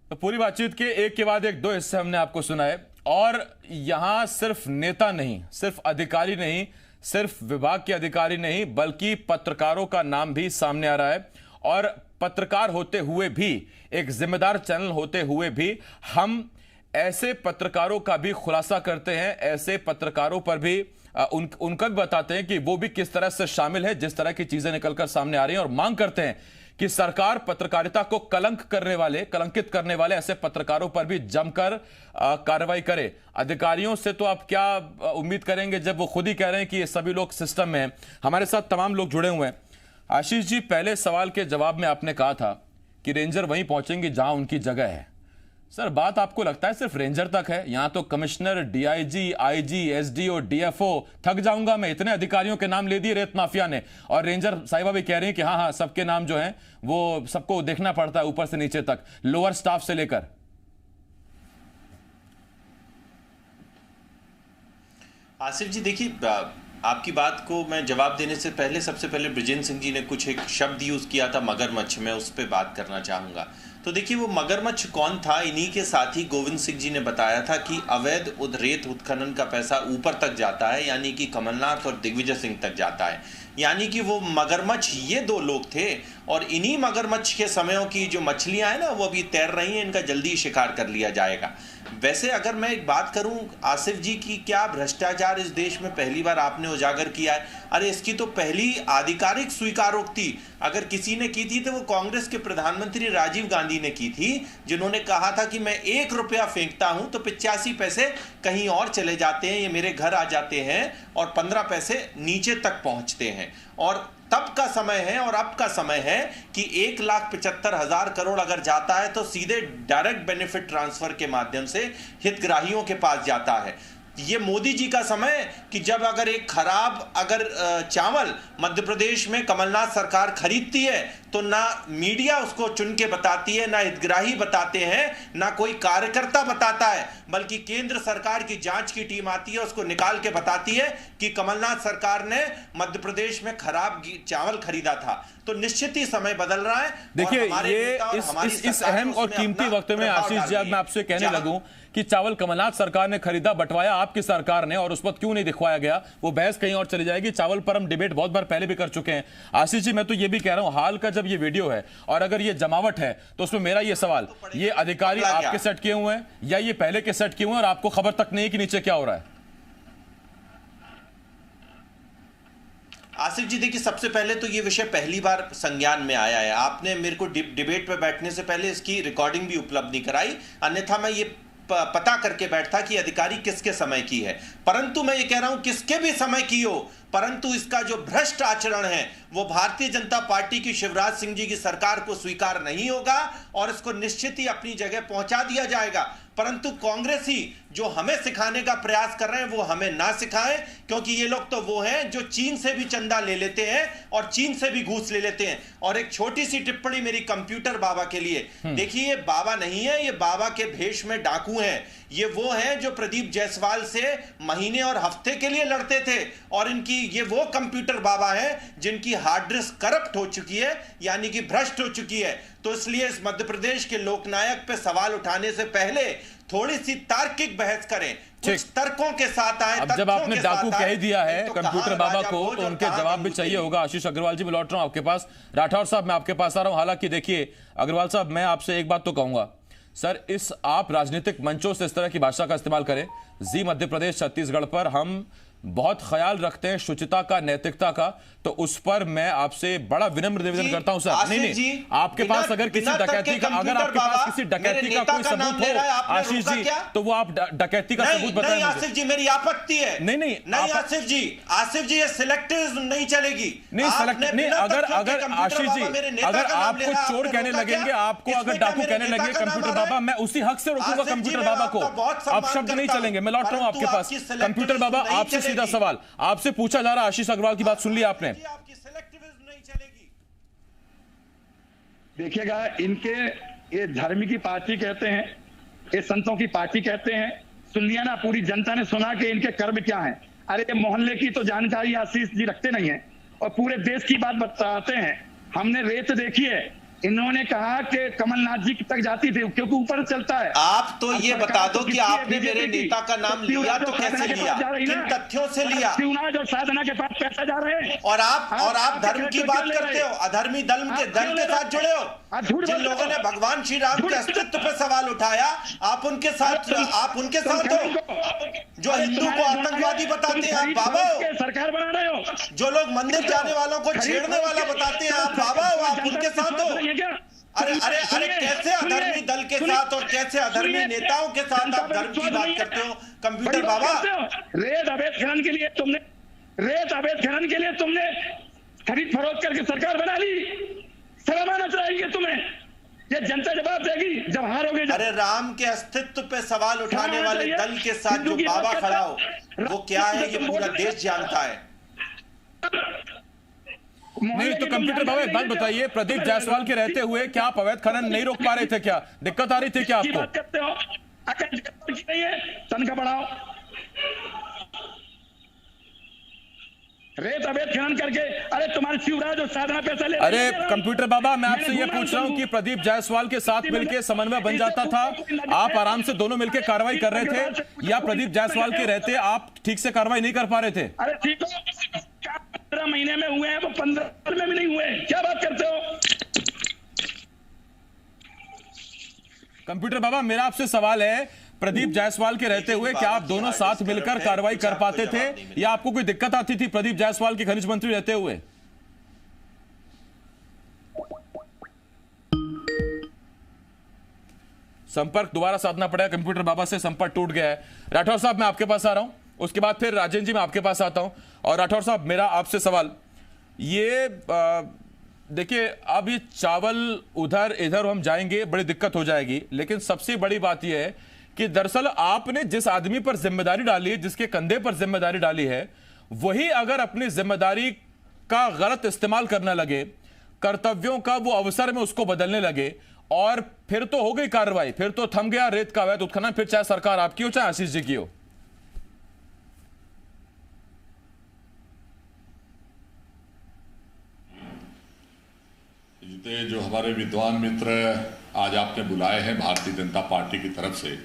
तो पूरी बातचीत के एक के बाद एक 2 हिस्से हमने आपको सुनाए, और यहां सिर्फ नेता नहीं, सिर्फ अधिकारी नहीं, सिर्फ विभाग के अधिकारी नहीं, बल्कि पत्रकारों का नाम भी सामने आ रहा है। और पत्रकार होते हुए भी, एक जिम्मेदार चैनल होते हुए भी, हम ऐसे पत्रकारों का भी खुलासा करते हैं, ऐसे पत्रकारों पर भी उनका भी बताते हैं कि वो भी किस तरह से शामिल है, जिस तरह की चीजें निकलकर सामने आ रही हैं, और मांग करते हैं कि सरकार पत्रकारिता को कलंकित करने वाले ऐसे पत्रकारों पर भी जमकर कार्रवाई करे। अधिकारियों से तो आप क्या उम्मीद करेंगे जब वो खुद ही कह रहे हैं कि ये सभी लोग सिस्टम में हैं। हमारे साथ तमाम लोग जुड़े हुए हैं। आशीष जी, पहले सवाल के जवाब में आपने कहा था कि रेंजर वहीं पहुंचेंगे जहां उनकी जगह है। सर बात आपको लगता है सिर्फ रेंजर तक है? यहां तो commissioner, DIG, IG, SDO, DFO, थक जाऊंगा मैं, इतने अधिकारियों के नाम ले दिए रेत माफिया ने। और रेंजर साहिबा भी कह रही है कि हाँ सबके नाम जो हैं वो सबको देखना पड़ता है ऊपर से नीचे तक, लोअर स्टाफ से लेकर। आसिफ जी देखिए, आपकी बात को मैं जवाब देने से पहले सबसे पहले ब्रिजेंद्र सिंह जी ने कुछ एक शब्द यूज किया था मगरमच्छ, मैं उस पर बात करना चाहूंगा। तो देखिए वो मगरमच्छ कौन था? इन्हीं के साथी गोविंद सिंह जी ने बताया था कि अवैध रेत उत्खनन का पैसा ऊपर तक जाता है, यानी कि कमलनाथ और दिग्विजय सिंह तक जाता है। यानी कि वो मगरमच्छ ये दो लोग थे, और इन्हीं मगरमच्छ के समयों की जो मछलियां हैं ना वो अभी तैर रही हैं, इनका जल्दी शिकार कर लिया जाएगा। वैसे अगर मैं एक बात करूं आसिफ जी की, क्या भ्रष्टाचार इस देश में पहली बार आपने उजागर किया है? अरे इसकी तो पहली आधिकारिक स्वीकारोक्ति अगर किसी ने की थी तो वो कांग्रेस के प्रधानमंत्री राजीव गांधी ने की थी, जिन्होंने कहा था कि मैं 1 रुपया फेंकता हूं तो 85 पैसे कहीं और चले जाते हैं, ये मेरे घर आ जाते हैं, और 15 पैसे नीचे तक पहुंचते हैं। और तब का समय है और अब का समय है कि 1,75,000 करोड़ अगर जाता है तो सीधे डायरेक्ट बेनिफिट ट्रांसफर के माध्यम से हितग्राहियों के पास जाता है। ये मोदी जी का समय कि जब अगर एक खराब चावल मध्य प्रदेश में कमलनाथ सरकार खरीदती है तो ना मीडिया उसको चुन के बताती है, ना हितग्राही बताते हैं, ना कोई कार्यकर्ता बताता है, बल्कि केंद्र सरकार की जांच की टीम आती है उसको निकाल के बताती है कि कमलनाथ सरकार ने मध्य प्रदेश में खराब चावल खरीदा था। तो निश्चित ही समय बदल रहा है। देखिए ये इस अहम और कीमती वक्त में आशीष जी मैं आपसे कहने लगूं कि चावल कमलनाथ सरकार ने खरीदा, बंटवाया आपकी सरकार ने, और उस वक्त क्यों नहीं दिखवाया गया, वो बहस कहीं और चली जाएगी। चावल पर हम डिबेट बहुत बार पहले भी कर चुके हैं। आशीष जी मैं तो ये भी कह रहा हूं, हाल का जब ये वीडियो है और अगर ये जमावट है तो उसमें मेरा ये सवाल, ये अधिकारी आपके सेट किए हुए हैं या ये पहले के सेट किए हुए हैं और आपको खबर तक नहीं है कि नीचे क्या हो रहा है? आसिफ जी देखिए, सबसे पहले तो ये विषय पहली बार संज्ञान में आया है। आपने मेरे को डिबेट पे बैठने से पहले इसकी रिकॉर्डिंग भी उपलब्ध नहीं कराई, अन्यथा मैं ये पता करके बैठता कि अधिकारी किसके समय की है। परंतु मैं ये कह रहा हूं किसके भी समय की हो, परंतु इसका जो भ्रष्ट आचरण है वो भारतीय जनता पार्टी की शिवराज सिंह जी की सरकार को स्वीकार नहीं होगा और इसको निश्चित ही अपनी जगह पहुंचा दिया जाएगा। परंतु कांग्रेस ही जो हमें सिखाने का प्रयास कर रहे हैं वो हमें ना सिखाएं, क्योंकि ये लोग तो वो हैं जो चीन से भी चंदा ले लेते हैं और चीन से भी घूस ले लेते हैं। और एक छोटी सी टिप्पणी मेरी कंप्यूटर बाबा के लिए, देखिए ये बाबा नहीं है, ये बाबा के भेष में डाकू हैं। ये वो हैं जो प्रदीप जायसवाल से महीने और हफ्ते के लिए लड़ते थे, और इनकी ये वो कंप्यूटर बाबा हैं जिनकी हार्ड डिस्क करप्ट हो चुकी है, यानी कि भ्रष्ट हो चुकी है। तो इसलिए इस मध्य प्रदेश के लोकनायक पे सवाल उठाने से पहले थोड़ी सी तार्किक बहस करें, कुछ तर्कों के साथ आए। अब जब आपने डाकू कह ही दिया है कंप्यूटर बाबा को तो उनके जवाब भी चाहिए होगा। आशीष अग्रवाल जी मैं लौट रहा हूं आपके पास। राठौर साहब मैं आपके पास आ रहा हूं। हालांकि देखिए अग्रवाल साहब, मैं आपसे एक बात तो कहूंगा सर, इस आप राजनीतिक मंचों से इस तरह की भाषा का इस्तेमाल करें, जी मध्य प्रदेश छत्तीसगढ़ पर हम बहुत ख्याल रखते हैं शुचिता का, नैतिकता का, तो उस पर मैं आपसे बड़ा विनम्र निवेदन करता हूं सर। नहीं आपके पास अगर किसी डकैती का, अगर आपके पास किसी डकैती का कोई सबूत हो आशीष जी, तो वो आप डकैती का सबूत बताएं। आसिफ जी मेरी आपत्ति है। नहीं आसिफ जी ये सिलेक्टिव नहीं चलेगी। नहीं अगर आशीष जी अगर आपको चोर कहने लगेंगे, आपको अगर डाकू कहने लगे कंप्यूटर बाबा, मैं उसी हक से रोकूंगा कंप्यूटर बाबा को। अब शब्द नहीं चलेंगे। मैं लौट रहा हूं आपके पास। कंप्यूटर बाबा आपसे सीधा सवाल आपसे पूछा जा रहा है। आशीष अग्रवाल की बात सुन ली आपने? देखिएगा, इनके ये धर्म की पार्टी कहते हैं, ये संतों की पार्टी कहते हैं। सुन लिया ना, पूरी जनता ने सुना कि इनके कर्म क्या हैं। अरे मोहल्ले की तो जानकारी आशीष जी रखते नहीं है और पूरे देश की बात बताते हैं। हमने रेत देखी है, इन्होंने कहा कि कमलनाथ जी तक जाती थी क्योंकि ऊपर चलता है। आप तो ये बता दो कि आपने मेरे नेता का नाम लिया तो कैसे लिया, किन तथ्यों से लिया? जो साधना के पास पैसा जा रहे हैं। और आप धर्म की बात करते हो, अधर्मी दल के साथ जुड़े हो। जिन लोगों ने भगवान श्री राम के अस्तित्व पर सवाल उठाया, आप उनके साथ हो। जो हिंदू को आतंकवादी बताते हैं आप बाबा हो। सरकार बना रहे हो। जो लोग मंदिर जाने वालों को छेड़ने वाला बताते हैं आप बाबा हो, आप उनके साथ हो। अरे कैसे अधर्मी दल के साथ और कैसे अधर्मी नेताओं के साथ आप धर्म की बात करते हो कंप्यूटर बाबा? रेत अवैध खनन के लिए तुमने खरीद फरोख्त करके सरकार बना ली। शर्म आना चाहिए तुम्हें। ये जनता जवाब देगी जब हारोगे। अरे राम के अस्तित्व पे सवाल उठाने वाले दल के साथ जो बाबा खड़ा हो वो क्या है, ये पूरा देश जानता है। नहीं तो कंप्यूटर बाबा एक बात बताइए, प्रदीप जायसवाल के रहते हुए क्या आप अवैध खनन नहीं रोक पा रहे थे? क्या दिक्कत आ रही थी क्या आपको? बात करते हो, अगर नहीं है तनख्वाह बढ़ाओ, रेत अवैध खनन करके, अरे तुम्हारे शिवराज जो साधना पैसा ले। अरे कंप्यूटर बाबा मैं आपसे ये पूछ रहा हूं कि प्रदीप जायसवाल के साथ मिलकर समन्वय बन जाता था, आप आराम से दोनों मिलकर कार्रवाई कर रहे थे, या प्रदीप जायसवाल के रहते आप ठीक से कार्रवाई नहीं कर पा रहे थे? अरे ठीक है, 15 महीने में हुए हैं वो 15 में भी नहीं हुए, क्या बात करते हो? कंप्यूटर बाबा मेरा आपसे सवाल है, प्रदीप जायसवाल के रहते हुए क्या आप दोनों साथ मिलकर कार्रवाई कर पाते थे, या आपको कोई दिक्कत आती थी प्रदीप जायसवाल के खनिज मंत्री रहते हुए? संपर्क दोबारा साधना पड़ेगा, कंप्यूटर बाबा से संपर्क टूट गया है। राठौर साहब मैं आपके पास आ रहा हूं, उसके बाद फिर राजेंद्र जी मैं आपके पास आता हूं। और राठौर साहब मेरा आपसे सवाल ये, देखिए अब ये चावल उधर इधर हम जाएंगे बड़ी दिक्कत हो जाएगी, लेकिन सबसे बड़ी बात यह है कि दरअसल आपने जिस आदमी पर जिम्मेदारी डाली है, जिसके कंधे पर जिम्मेदारी डाली है, वही अगर अपनी जिम्मेदारी का गलत इस्तेमाल करने लगे, कर्तव्यों का वो अवसर में उसको बदलने लगे, और फिर तो हो गई कार्रवाई, फिर तो थम गया रेत का अवैध उत्खनन, फिर चाहे सरकार आपकी हो चाहे आशीष जी की हो। जो हमारे विद्वान मित्र आज आपने बुलाए हैं भारतीय जनता पार्टी की तरफ से,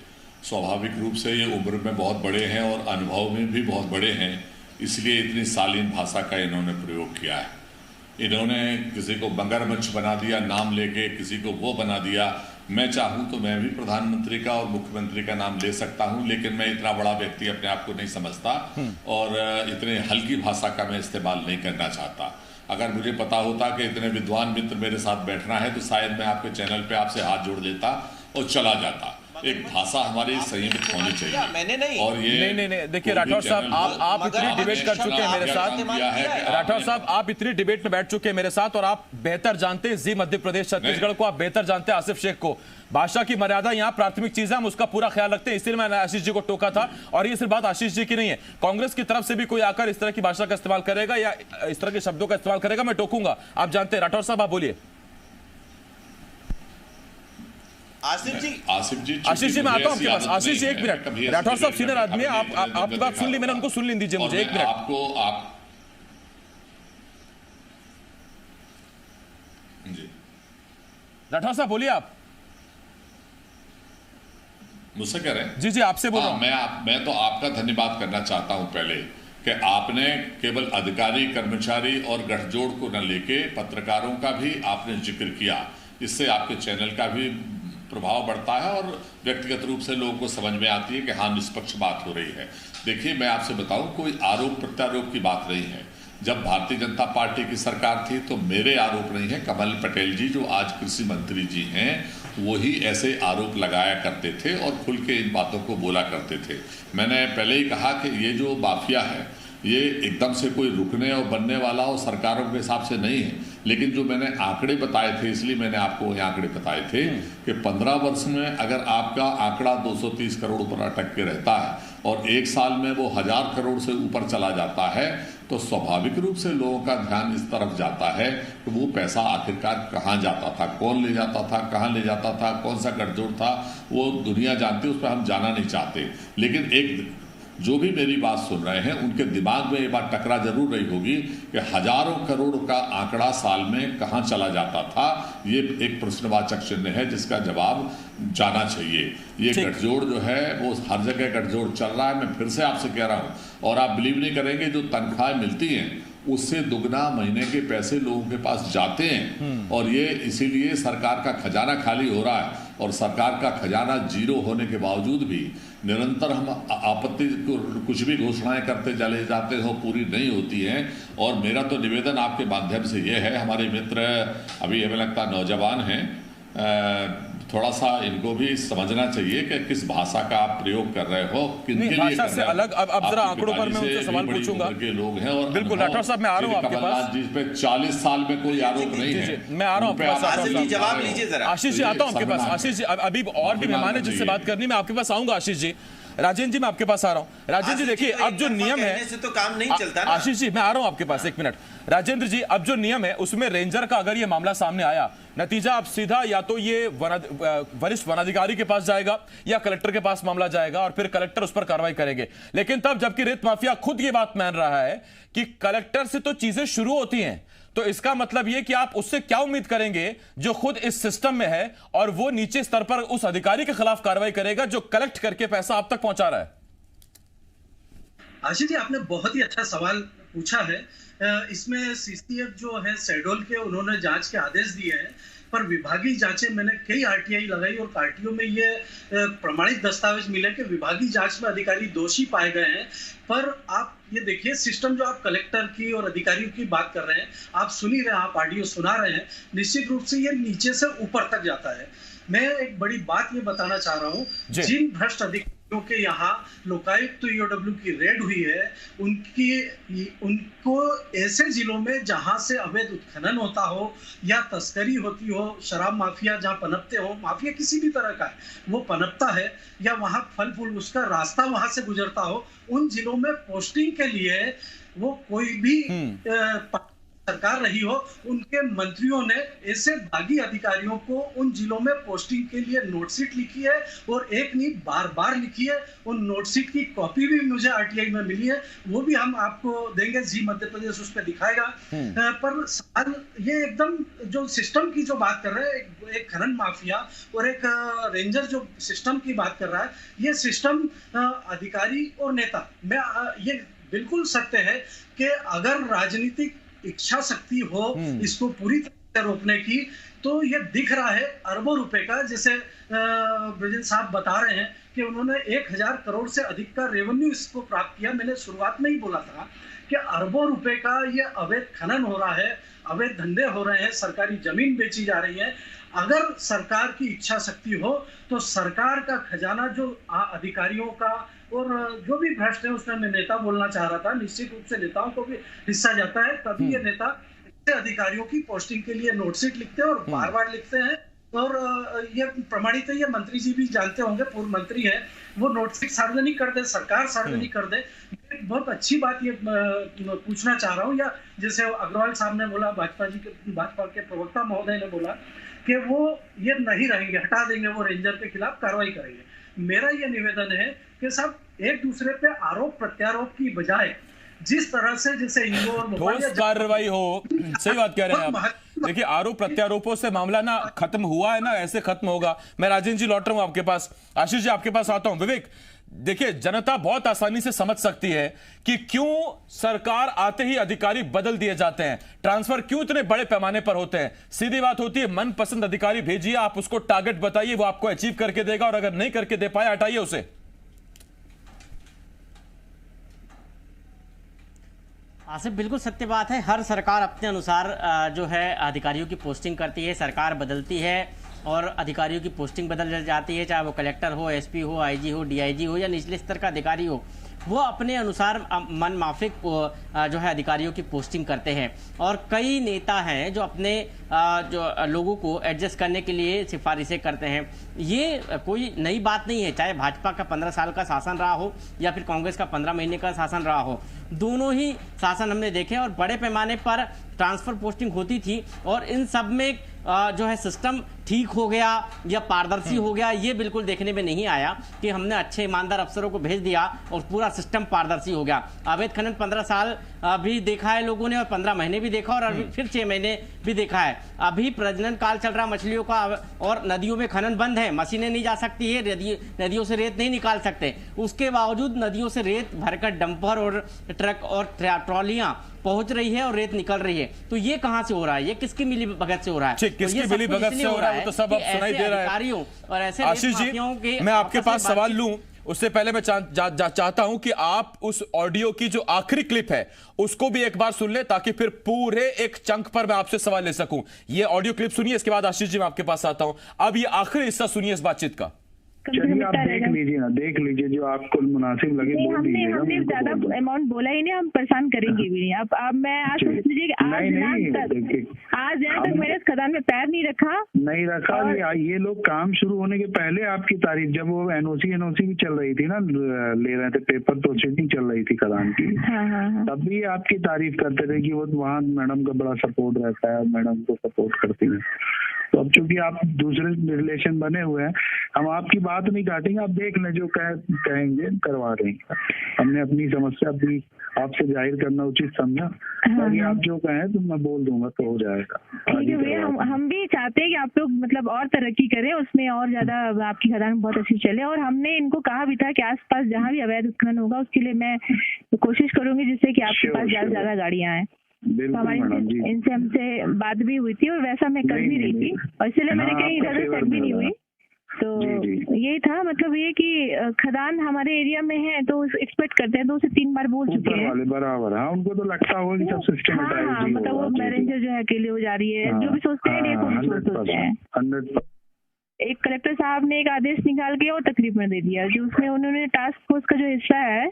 स्वाभाविक रूप से ये उम्र में बहुत बड़े हैं और अनुभव में भी बहुत बड़े हैं, इसलिए इतनी शालीन भाषा का इन्होंने प्रयोग किया है। इन्होंने किसी को मगरमच्छ बना दिया नाम लेके, किसी को वो बना दिया। मैं चाहूँ तो मैं भी प्रधानमंत्री का और मुख्यमंत्री का नाम ले सकता हूँ, लेकिन मैं इतना बड़ा व्यक्ति अपने आप को नहीं समझता और इतने हल्की भाषा का मैं इस्तेमाल नहीं करना चाहता। अगर मुझे पता होता कि इतने विद्वान मित्र मेरे साथ बैठना है तो शायद मैं आपके चैनल पे आपसे हाथ जोड़ लेता और चला जाता। एक भाषा हमारी संयमित होनी चाहिए। मैंने नहीं, और ये नहीं देखिए राठौर साहब आप इतनी डिबेट कर चुके हैं मेरे साथ, राठौर साहब आप इतनी डिबेट में बैठ चुके हैं मेरे साथ, और आप बेहतर जानते हैं जी मध्य प्रदेश छत्तीसगढ़ को, आप बेहतर जानते हैं आसिफ शेख को। भाषा की मर्यादा यहाँ प्राथमिक चीज है, हम उसका पूरा ख्याल रखते हैं, इसलिए मैंने आशीष जी को टोका था। और ये सिर्फ बात आशीष जी की नहीं है, कांग्रेस की तरफ से भी कोई आकर इस तरह की भाषा का इस्तेमाल करेगा या इस तरह के शब्दों का इस्तेमाल करेगा, मैं टोकूंगा, आप जानते हैं। राठौर साहब आप बोलिए। आसिफ जी आशीष जी मैं आता हूं आपके पास। आशीष जी एक मिनट, राठौर साहब सीनियर आदमी है, आपकी बात सुन ली मैंने, उनको सुन ली दीजिए मुझे एक मिनट। राठौर साहब बोलिए, आप मुझसे कह रहे हैं? जी आपसे बोल रहा हूं। मैं तो आपका धन्यवाद करना चाहता हूं पहले कि आपने केवल अधिकारी कर्मचारी और गठजोड़ को न लेके पत्रकारों का भी आपने जिक्र किया, इससे आपके चैनल का भी प्रभाव बढ़ता है और व्यक्तिगत रूप से लोगों को समझ में आती है कि हाँ निष्पक्ष बात हो रही है। देखिए मैं आपसे बताऊं, कोई आरोप प्रत्यारोप की बात नहीं है। जब भारतीय जनता पार्टी की सरकार थी तो मेरे आरोप नहीं है, कमल पटेल जी जो आज कृषि मंत्री जी हैं वही ऐसे आरोप लगाया करते थे और खुल के इन बातों को बोला करते थे। मैंने पहले ही कहा कि ये जो माफिया है ये एकदम से कोई रुकने और बनने वाला और सरकारों के हिसाब से नहीं है, लेकिन जो मैंने आंकड़े बताए थे, इसलिए मैंने आपको ये आंकड़े बताए थे कि 15 वर्ष में अगर आपका आंकड़ा 230 करोड़ पर अटक के रहता है और एक साल में वो 1000 करोड़ से ऊपर चला जाता है तो स्वाभाविक रूप से लोगों का ध्यान इस तरफ जाता है कि वो पैसा आखिरकार कहाँ जाता था, कौन ले जाता था, कहाँ ले जाता था, कौन सा गठजोड़ था, वो दुनिया जानती है, उस पर हम जाना नहीं चाहते। लेकिन एक जो भी मेरी बात सुन रहे हैं उनके दिमाग में ये बात टकरा जरूर रही होगी कि हजारों करोड़ का आंकड़ा साल में कहां चला जाता था। ये एक प्रश्नवाचक चिन्ह है जिसका जवाब जाना चाहिए। ये गठजोड़ जो है वो हर जगह गठजोड़ चल रहा है। मैं फिर से आपसे कह रहा हूं, और आप बिलीव नहीं करेंगे, जो तनख्वाहें मिलती हैं उससे दुगना महीने के पैसे लोगों के पास जाते हैं और ये इसीलिए सरकार का खजाना खाली हो रहा है। और सरकार का खजाना जीरो होने के बावजूद भी निरंतर हम आपत्ति कुछ भी घोषणाएं करते चले जाते हो, पूरी नहीं होती हैं। और मेरा तो निवेदन आपके माध्यम से ये है, हमारे मित्र अभी हमें लगता नौजवान हैं, थोड़ा सा इनको भी समझना चाहिए कि किस भाषा का आप प्रयोग कर रहे हो, किनके लिए भाषा से अलग। अब जरा आंकड़ों पर मैं उनसे सवाल पूछूंगा के लोग हैं। और बिल्कुल डॉक्टर साहब मैं आ रहा हूं आपके पास, जिस पे 40 साल में कोई आरोप नहीं है, मैं आ रहा हूं आपके पास। जवाब लीजिए जरा। आशीष जी आता हूं आपके पास। आशीष जी अभी और भी मेहमान है जिससे बात करनी, मैं आपके पास आऊंगा। आशीष जी, राजेंद्र जी मैं आपके पास आ रहा हूं। राजेंद्र जी देखिए, अब जो नियम है से तो काम नहीं चलता ना। आशीष जी मैं आ रहा हूं आपके पास, एक मिनट। राजेंद्र जी, अब जो नियम है उसमें रेंजर का अगर ये मामला सामने आया, नतीजा अब सीधा या तो ये वरिष्ठ वनाधिकारी के पास जाएगा या कलेक्टर के पास मामला जाएगा और फिर कलेक्टर उस पर कार्रवाई करेंगे। लेकिन तब जबकि रेत माफिया खुद ये बात मान रहा है कि कलेक्टर से तो चीजें शुरू होती हैं, तो इसका मतलब यह कि आप उससे क्या उम्मीद करेंगे जो खुद इस सिस्टम में है और वो नीचे स्तर पर उस अधिकारी के खिलाफ कार्रवाई करेगा जो कलेक्ट करके पैसा आप तक पहुंचा रहा है? आशीष जी, आपने बहुत ही अच्छा सवाल पूछा है। इसमें सीसीएफ जो है शहडोल के, उन्होंने जांच के आदेश दिए हैं, पर विभागीय जांचें मैंने कई आरटीआई लगाई और आरटीओ में ये प्रमाणित दस्तावेज मिले कि विभागीय जांच में अधिकारी दोषी पाए गए हैं। पर आप ये देखिए, सिस्टम जो आप कलेक्टर की और अधिकारियों की बात कर रहे हैं, आप सुन ही रहे हैं, आप ऑडियो सुना रहे हैं, निश्चित रूप से ये नीचे से ऊपर तक जाता है। मैं एक बड़ी बात ये बताना चाह रहा हूँ, जिन भ्रष्ट अधिकारियों के यहाँ लोकायुक्त ईओडब्ल्यू की रेड हुई है, उनको ऐसे जिलों में जहां से अवैध उत्खनन होता हो या तस्करी होती हो, शराब माफिया जहां पनपते हो, माफिया किसी भी तरह का है वो पनपता है, या वहां फल फूल उसका रास्ता वहां से गुजरता हो, उन जिलों में पोस्टिंग के लिए वो कोई भी सरकार रही हो, उनके मंत्रियों ने ऐसे दागी अधिकारियों को उन जिलों में पोस्टिंग के लिए नोटशीट लिखी है, और एक नहीं बार बार लिखी है। उन नोटशीट की कॉपी भी मुझे आरटीआई में मिली है, वो भी हम आपको देंगे। जी मध्य प्रदेश उस पर दिखाएगा। पर सवाल ये एकदम जो सिस्टम की जो बात कर रहे हैं, एक खनन माफिया और एक रेंजर जो सिस्टम की बात कर रहा है, ये सिस्टम अधिकारी और नेता में ये बिल्कुल सत्य है कि अगर राजनीतिक इच्छा शक्ति हो इसको पूरी तरह से रोकने की, तो ये दिख रहा है अरबों रुपए का। जैसे ब्रजेश साहब बता रहे हैं कि उन्होंने 1000 करोड़ से अधिक का रेवेन्यू इसको प्राप्त किया। मैंने शुरुआत में ही बोला था कि अरबों रुपए का ये अवैध खनन हो रहा है, अवैध धंधे हो रहे हैं, सरकारी जमीन बेची जा रही है। अगर सरकार की इच्छा शक्ति हो तो सरकार का खजाना जो अधिकारियों का और जो भी भ्रष्ट है, उसमें मैं नेता बोलना चाह रहा था, निश्चित रूप से नेताओं को भी हिस्सा जाता है। तभी ये नेता अधिकारियों की पोस्टिंग के लिए नोटशीट लिखते हैं और बार बार लिखते हैं। और ये प्रमाणित है, ये मंत्री जी भी जानते होंगे, पूर्व मंत्री है, वो नोटशीट सार्वजनिक कर दे, सरकार सार्वजनिक कर दे। बहुत अच्छी बात ये पूछना चाह रहा हूँ, या जैसे अग्रवाल साहब ने बोला, भाजपा के प्रवक्ता महोदय ने बोला कि वो ये नहीं रहेंगे, हटा देंगे, वो रेंजर के खिलाफ कार्रवाई करेंगे। मेरा ये निवेदन है कि सब एक दूसरे पे आरोप प्रत्यारोप की बजाय जिस तरह से जैसे ठोस कार्रवाई हो, सही बात कह रहे हैं आप। देखिए, आरोप प्रत्यारोपों से मामला ना खत्म हुआ है ना ऐसे खत्म होगा। मैं राजेंद्र जी लौट रहा हूं आपके पास, आशीष जी आपके पास आता हूं। विवेक, देखिए जनता बहुत आसानी से समझ सकती है कि क्यों सरकार आते ही अधिकारी बदल दिए जाते हैं, ट्रांसफर क्यों इतने बड़े पैमाने पर होते हैं। सीधी बात होती है, मनपसंद अधिकारी भेजिए, आप उसको टारगेट बताइए, वो आपको अचीव करके देगा, और अगर नहीं करके दे पाए हटाइए उसे। आसिफ, बिल्कुल सत्य बात है। हर सरकार अपने अनुसार जो है अधिकारियों की पोस्टिंग करती है, सरकार बदलती है और अधिकारियों की पोस्टिंग बदल जाती है, चाहे वो कलेक्टर हो, एसपी हो, आईजी हो, डीआईजी हो या निचले स्तर का अधिकारी हो। वो अपने अनुसार मन माफिक जो है अधिकारियों की पोस्टिंग करते हैं। और कई नेता हैं जो अपने जो लोगों को एडजस्ट करने के लिए सिफारिशें करते हैं। ये कोई नई बात नहीं है, चाहे भाजपा का 15 साल का शासन रहा हो या फिर कांग्रेस का 15 महीने का शासन रहा हो, दोनों ही शासन हमने देखे और बड़े पैमाने पर ट्रांसफर पोस्टिंग होती थी। और इन सब में जो है सिस्टम ठीक हो गया या पारदर्शी हो गया, ये बिल्कुल देखने में नहीं आया कि हमने अच्छे ईमानदार अफसरों को भेज दिया और पूरा सिस्टम पारदर्शी हो गया। अवैध खनन 15 साल भी देखा है लोगों ने, और 15 महीने भी देखा, और अभी फिर 6 महीने भी देखा है। अभी प्रजनन काल चल रहा मछलियों का, और नदियों में खनन बंद है, मशीनें नहीं जा सकती है, नदियों से रेत नहीं निकाल सकते। उसके बावजूद नदियों से रेत भरकर डंपर और ट्रक और ट्रॉलियां पहुंच रही है और रेत निकल रही है। तो ये कहां से हो रहा है, ये किसकी मिली भगत से हो रहा है? किसकी मिली भगत से हो रहा है, वो तो सब अब सुनाई दे रहा है। और ऐसे आशीष जी, मैं आपके पास सवाल लूं, उससे पहले मैं चाहता हूं कि आप उस ऑडियो की जो आखिरी क्लिप है उसको भी एक बार सुन ले, ताकि फिर पूरे एक चंक पर मैं आपसे सवाल ले सकूं। ये ऑडियो क्लिप सुनिए, इसके बाद आशीष जी मैं आपके पास आता हूं। अब ये आखिरी हिस्सा सुनिए इस बातचीत का। चलिए आप देख लीजिए ना, देख लीजिए जो आपको मुनासिब लगे बोल दीजिएगा। हमने ज्यादा अमाउंट बोला ही नहीं, हम परेशान करेंगे भी नहीं। अब मैं आज सोच लीजिए कि आज तक मैंने इस खदान में पैर नहीं रखा। ये लोग काम शुरू होने के पहले आपकी तारीफ, जब वो एनओसी भी चल रही थी ना, ले रहे थे पेपर, प्रोसीडिंग चल रही थी खदान की, तब भी आपकी तारीफ करते थे कि वो वहाँ मैडम का बड़ा सपोर्ट रहता है, मैडम को सपोर्ट करती है। तो अब चूंकि आप दूसरे रिलेशन बने हुए हैं, हम आपकी बात नहीं काटेंगे, आप देख लें जो कहेंगे करवा देंगे। हमने अपनी समस्या भी आपसे जाहिर करना उचित समझा, ताकि आप जो कहें तो मैं बोल दूंगा तो हो जाएगा। ठीक है भैया, हम भी चाहते हैं कि आप लोग मतलब और तरक्की करें, उसमें और ज्यादा आपकी खदान बहुत अच्छी चले। और हमने इनको कहा भी था कि आसपास जहाँ भी अवैध उत्खनन होगा उसके लिए मैं कोशिश करूंगी जिससे कि आपके पास ज्यादा गाड़ियाँ आए। तो हमारी इनसे हमसे बात भी हुई थी और वैसा मैं कर भी रही थी, और इसलिए मैंने कहीं इधर सेट भी नहीं हुई। तो यही था, मतलब ये कि खदान हमारे एरिया में है तो एक्सपेक्ट करते हैं, 2 से 3 बार बोल चुके हैं बराबर। हाँ, उनको तो लगता होगा कि सब सिस्टमेटाइज्ड होगा। मतलब वो मैनेजर जो है अकेले हो जा रही है, जो भी सोचते हैं सोचते हैं। 100%। एक कलेक्टर साहब ने एक आदेश निकाल के और तकलीफ में दे दिया, जो उसमें उन्होंने टास्क फोर्स का जो हिस्सा है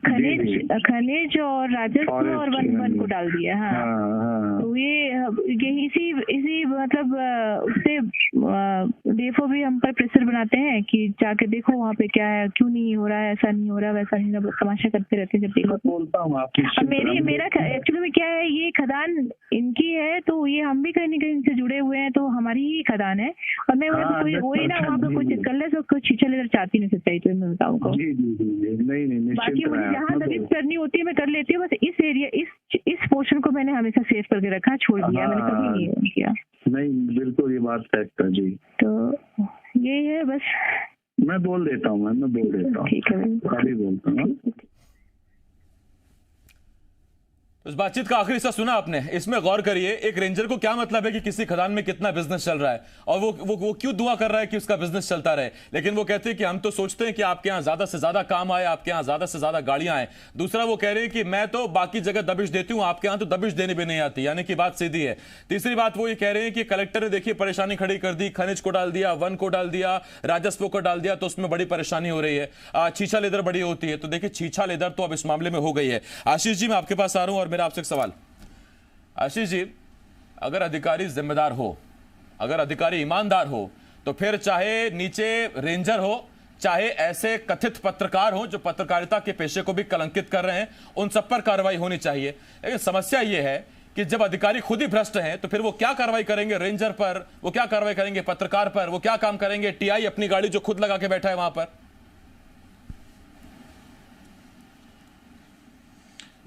खनिज और राजस्व और वन को डाल दिया। हाँ, तो ये इसी मतलब उससे डीएफओ भी हम पर प्रेशर बनाते हैं कि जाके देखो वहाँ पे क्या है, क्यों नहीं हो रहा है, ऐसा नहीं हो रहा, वैसा नहीं हो रहा, तमाशा करते रहते हैं। जब देखो बोलता हूँ मेरा एक्चुअली में क्या है, ये खदान इनकी है तो ये हम भी कहीं न कहीं इनसे जुड़े हुए हैं, तो हमारी ही खदान है। और मैं वही ना वहाँ पे कुछ कर ले, कुछ छीछा लेकर चाहती नहीं सच्चाई, तो मैं बताऊँ नहीं, बाकी मुझे जहाँ तकलीफ करनी होती है मैं कर लेती हूँ। बस इस एरिया इस पोर्शन को मैंने हमेशा सेव करके रखा, छोड़ दिया मैंने, कभी नहीं किया। नहीं, बिल्कुल ये बात फैक्ट है जी। तो यही है बस। मैं बोल देता हूँ, मैं बोल देता हूँ, ठीक है, अभी बोलता हूँ। इस बातचीत का आखिरी हिस्सा सुना आपने, इसमें गौर करिए। एक रेंजर को क्या मतलब है कि किसी खदान में कितना बिजनेस चल रहा है, और वो क्यों दुआ कर रहा है कि उसका बिजनेस चलता रहे। लेकिन वो कहते हैं कि हम तो सोचते हैं कि आपके यहाँ ज्यादा से ज्यादा काम आए, आपके यहाँ ज्यादा से ज्यादा गाड़ियां आए। दूसरा वो कह रहे हैं कि मैं तो बाकी जगह दबिश देती हूँ, आपके यहाँ तो दबिश देने भी नहीं आती, यानी कि बात सीधी है। तीसरी बात वो ये कह रहे हैं कि कलेक्टर ने देखिए परेशानी खड़ी कर दी, खनिज को डाल दिया, वन को डाल दिया, राजस्व को डाल दिया, तो उसमें बड़ी परेशानी हो रही है। छीछा लेदर बड़ी होती है, तो देखिए छीछा लेदर तो अब इस मामले में हो गई है। आशीष जी, मैं आपके पास आ रहा हूं और मेरा आपसे एक सवाल। आशीष जी, अगर अधिकारी जिम्मेदार हो, अगर अधिकारी ईमानदार हो, तो फिर चाहे नीचे रेंजर हो, चाहे ऐसे कथित पत्रकार हो जो पत्रकारिता के पेशे को भी कलंकित कर रहे हैं, उन सब पर कार्रवाई होनी चाहिए। लेकिन समस्या यह है कि जब अधिकारी खुद ही भ्रष्ट हैं तो फिर वो क्या कार्रवाई करेंगे रेंजर पर, वो क्या कार्रवाई करेंगे पत्रकार पर, वो क्या काम करेंगे टीआई अपनी गाड़ी जो खुद लगा के बैठा है वहां पर।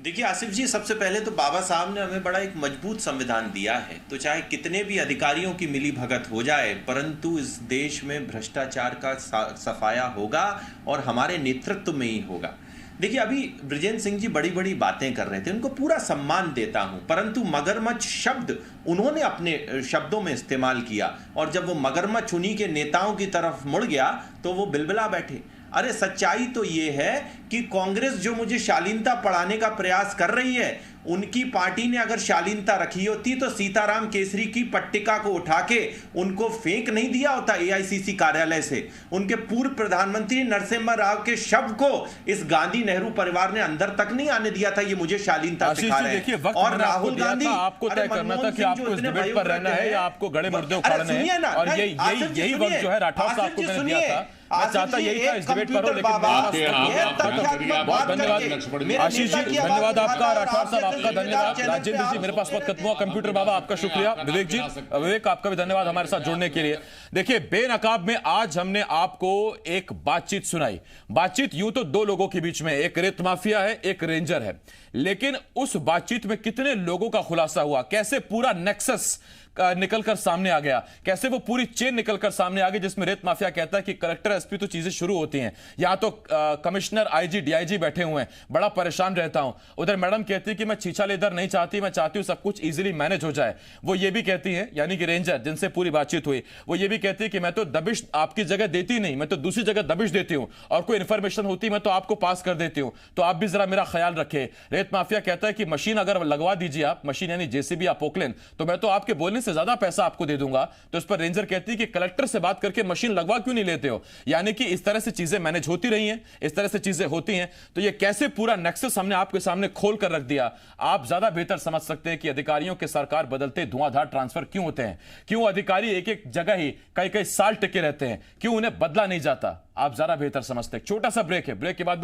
देखिए आसिफ जी, सबसे पहले तो बाबा साहब ने हमें बड़ा एक मजबूत संविधान दिया है, तो चाहे कितने भी अधिकारियों की मिली भगत हो जाए, परंतु इस देश में भ्रष्टाचार का सफाया होगा और हमारे नेतृत्व में ही होगा। देखिए अभी ब्रिजेंद्र सिंह जी बड़ी बड़ी बातें कर रहे थे, उनको पूरा सम्मान देता हूं, परंतु मगरमच्छ शब्द उन्होंने अपने शब्दों में इस्तेमाल किया, और जब वो मगरमच्छ उन्हीं के नेताओं की तरफ मुड़ गया तो वो बिलबिला बैठे। अरे सच्चाई तो ये है कि कांग्रेस जो मुझे शालीनता पढ़ाने का प्रयास कर रही है, उनकी पार्टी ने अगर शालीनता रखी होती तो सीताराम केसरी की पट्टिका को उठा के उनको फेंक नहीं दिया होता एआईसीसी कार्यालय से। उनके पूर्व प्रधानमंत्री नरसिम्हा राव के शव को इस गांधी नेहरू परिवार ने अंदर तक नहीं आने दिया था। ये मुझे शालीनता सिखा रहे हैं। और राहुल गांधी, आपको तय करना था कि आपको इस डिबेट पर रहना है या आपको गड़े मुर्दे उखाड़ने हैं, और यही वक्त जो है राठौर साहब को मैंने दिया था। मैं चाहता यही था इस डिबेट पर हो, लेकिन बहुत धन्यवाद आशीष जी, धन्यवाद आपका। राठौर साहब आपका धन्यवाद। राजेंद्र जी, मेरे पास वक्त खत्म हुआ। कंप्यूटर बाबा आपका शुक्रिया। विवेक जी, विवेक आपका भी धन्यवाद हमारे साथ जुड़ने के लिए। देखिए बेनकाब में आज हमने आपको एक बातचीत सुनाई। बातचीत यूं तो 2 लोगों के बीच में, एक रेत माफिया है, एक रेंजर है। लेकिन उस बातचीत में कितने लोगों का खुलासा हुआ, कैसे पूरा नेक्सस निकलकर सामने आ गया, कैसे वो पूरी चेन निकलकर सामने आ गई, जिसमें रेत माफिया कहता है कि कलेक्टर एसपी तो चीजें शुरू होती हैं, यहां तो कमिश्नर आईजी डीआईजी बैठे हुए हैं, बड़ा परेशान रहता हूं। उधर मैडम कहती है कि मैं छीछा लेदर नहीं चाहती, मैं चाहती हूं सब कुछ इजीली मैनेज हो जाए। वो ये भी कहती हैं, यानी कि रेंजर जिनसे पूरी बातचीत हुई, वो ये भी कहती है कि मैं तो दबिश आपकी जगह देती नहीं, मैं तो दूसरी जगह दबिश देती हूं, और कोई इंफॉर्मेशन होती मैं तो आपको पास कर देती हूं, तो आप भी जरा मेरा ख्याल रखें। रेत माफिया कहता है कि मशीन अगर लगवा दीजिए आप, मशीन यानी जेसीबी या पोकलेन, तो मैं तो आपके बोलने से ज्यादा पैसा आपको दे दूंगा। तो इस पर रेंजर कहती है कि कलेक्टर से बात करके मशीन लगवा क्यों नहीं लेते हो। यानी कि इस तरह से चीजें मैनेज होती रही हैं, इस तरह से चीजें होती हैं। तो ये कैसे पूरा नेक्सस हमने आपके सामने खोल कर रख दिया, आप ज्यादा बेहतर समझ सकते हैं कि अधिकारियों के सरकार बदलते धुआंधार ट्रांसफर क्यों होते हैं, क्यों अधिकारी एक एक जगह ही कई कई साल टिके रहते हैं, क्यों उन्हें बदला नहीं जाता, आप ज्यादा बेहतर समझते हैं। छोटा सा ब्रेक है, ब्रेक के बाद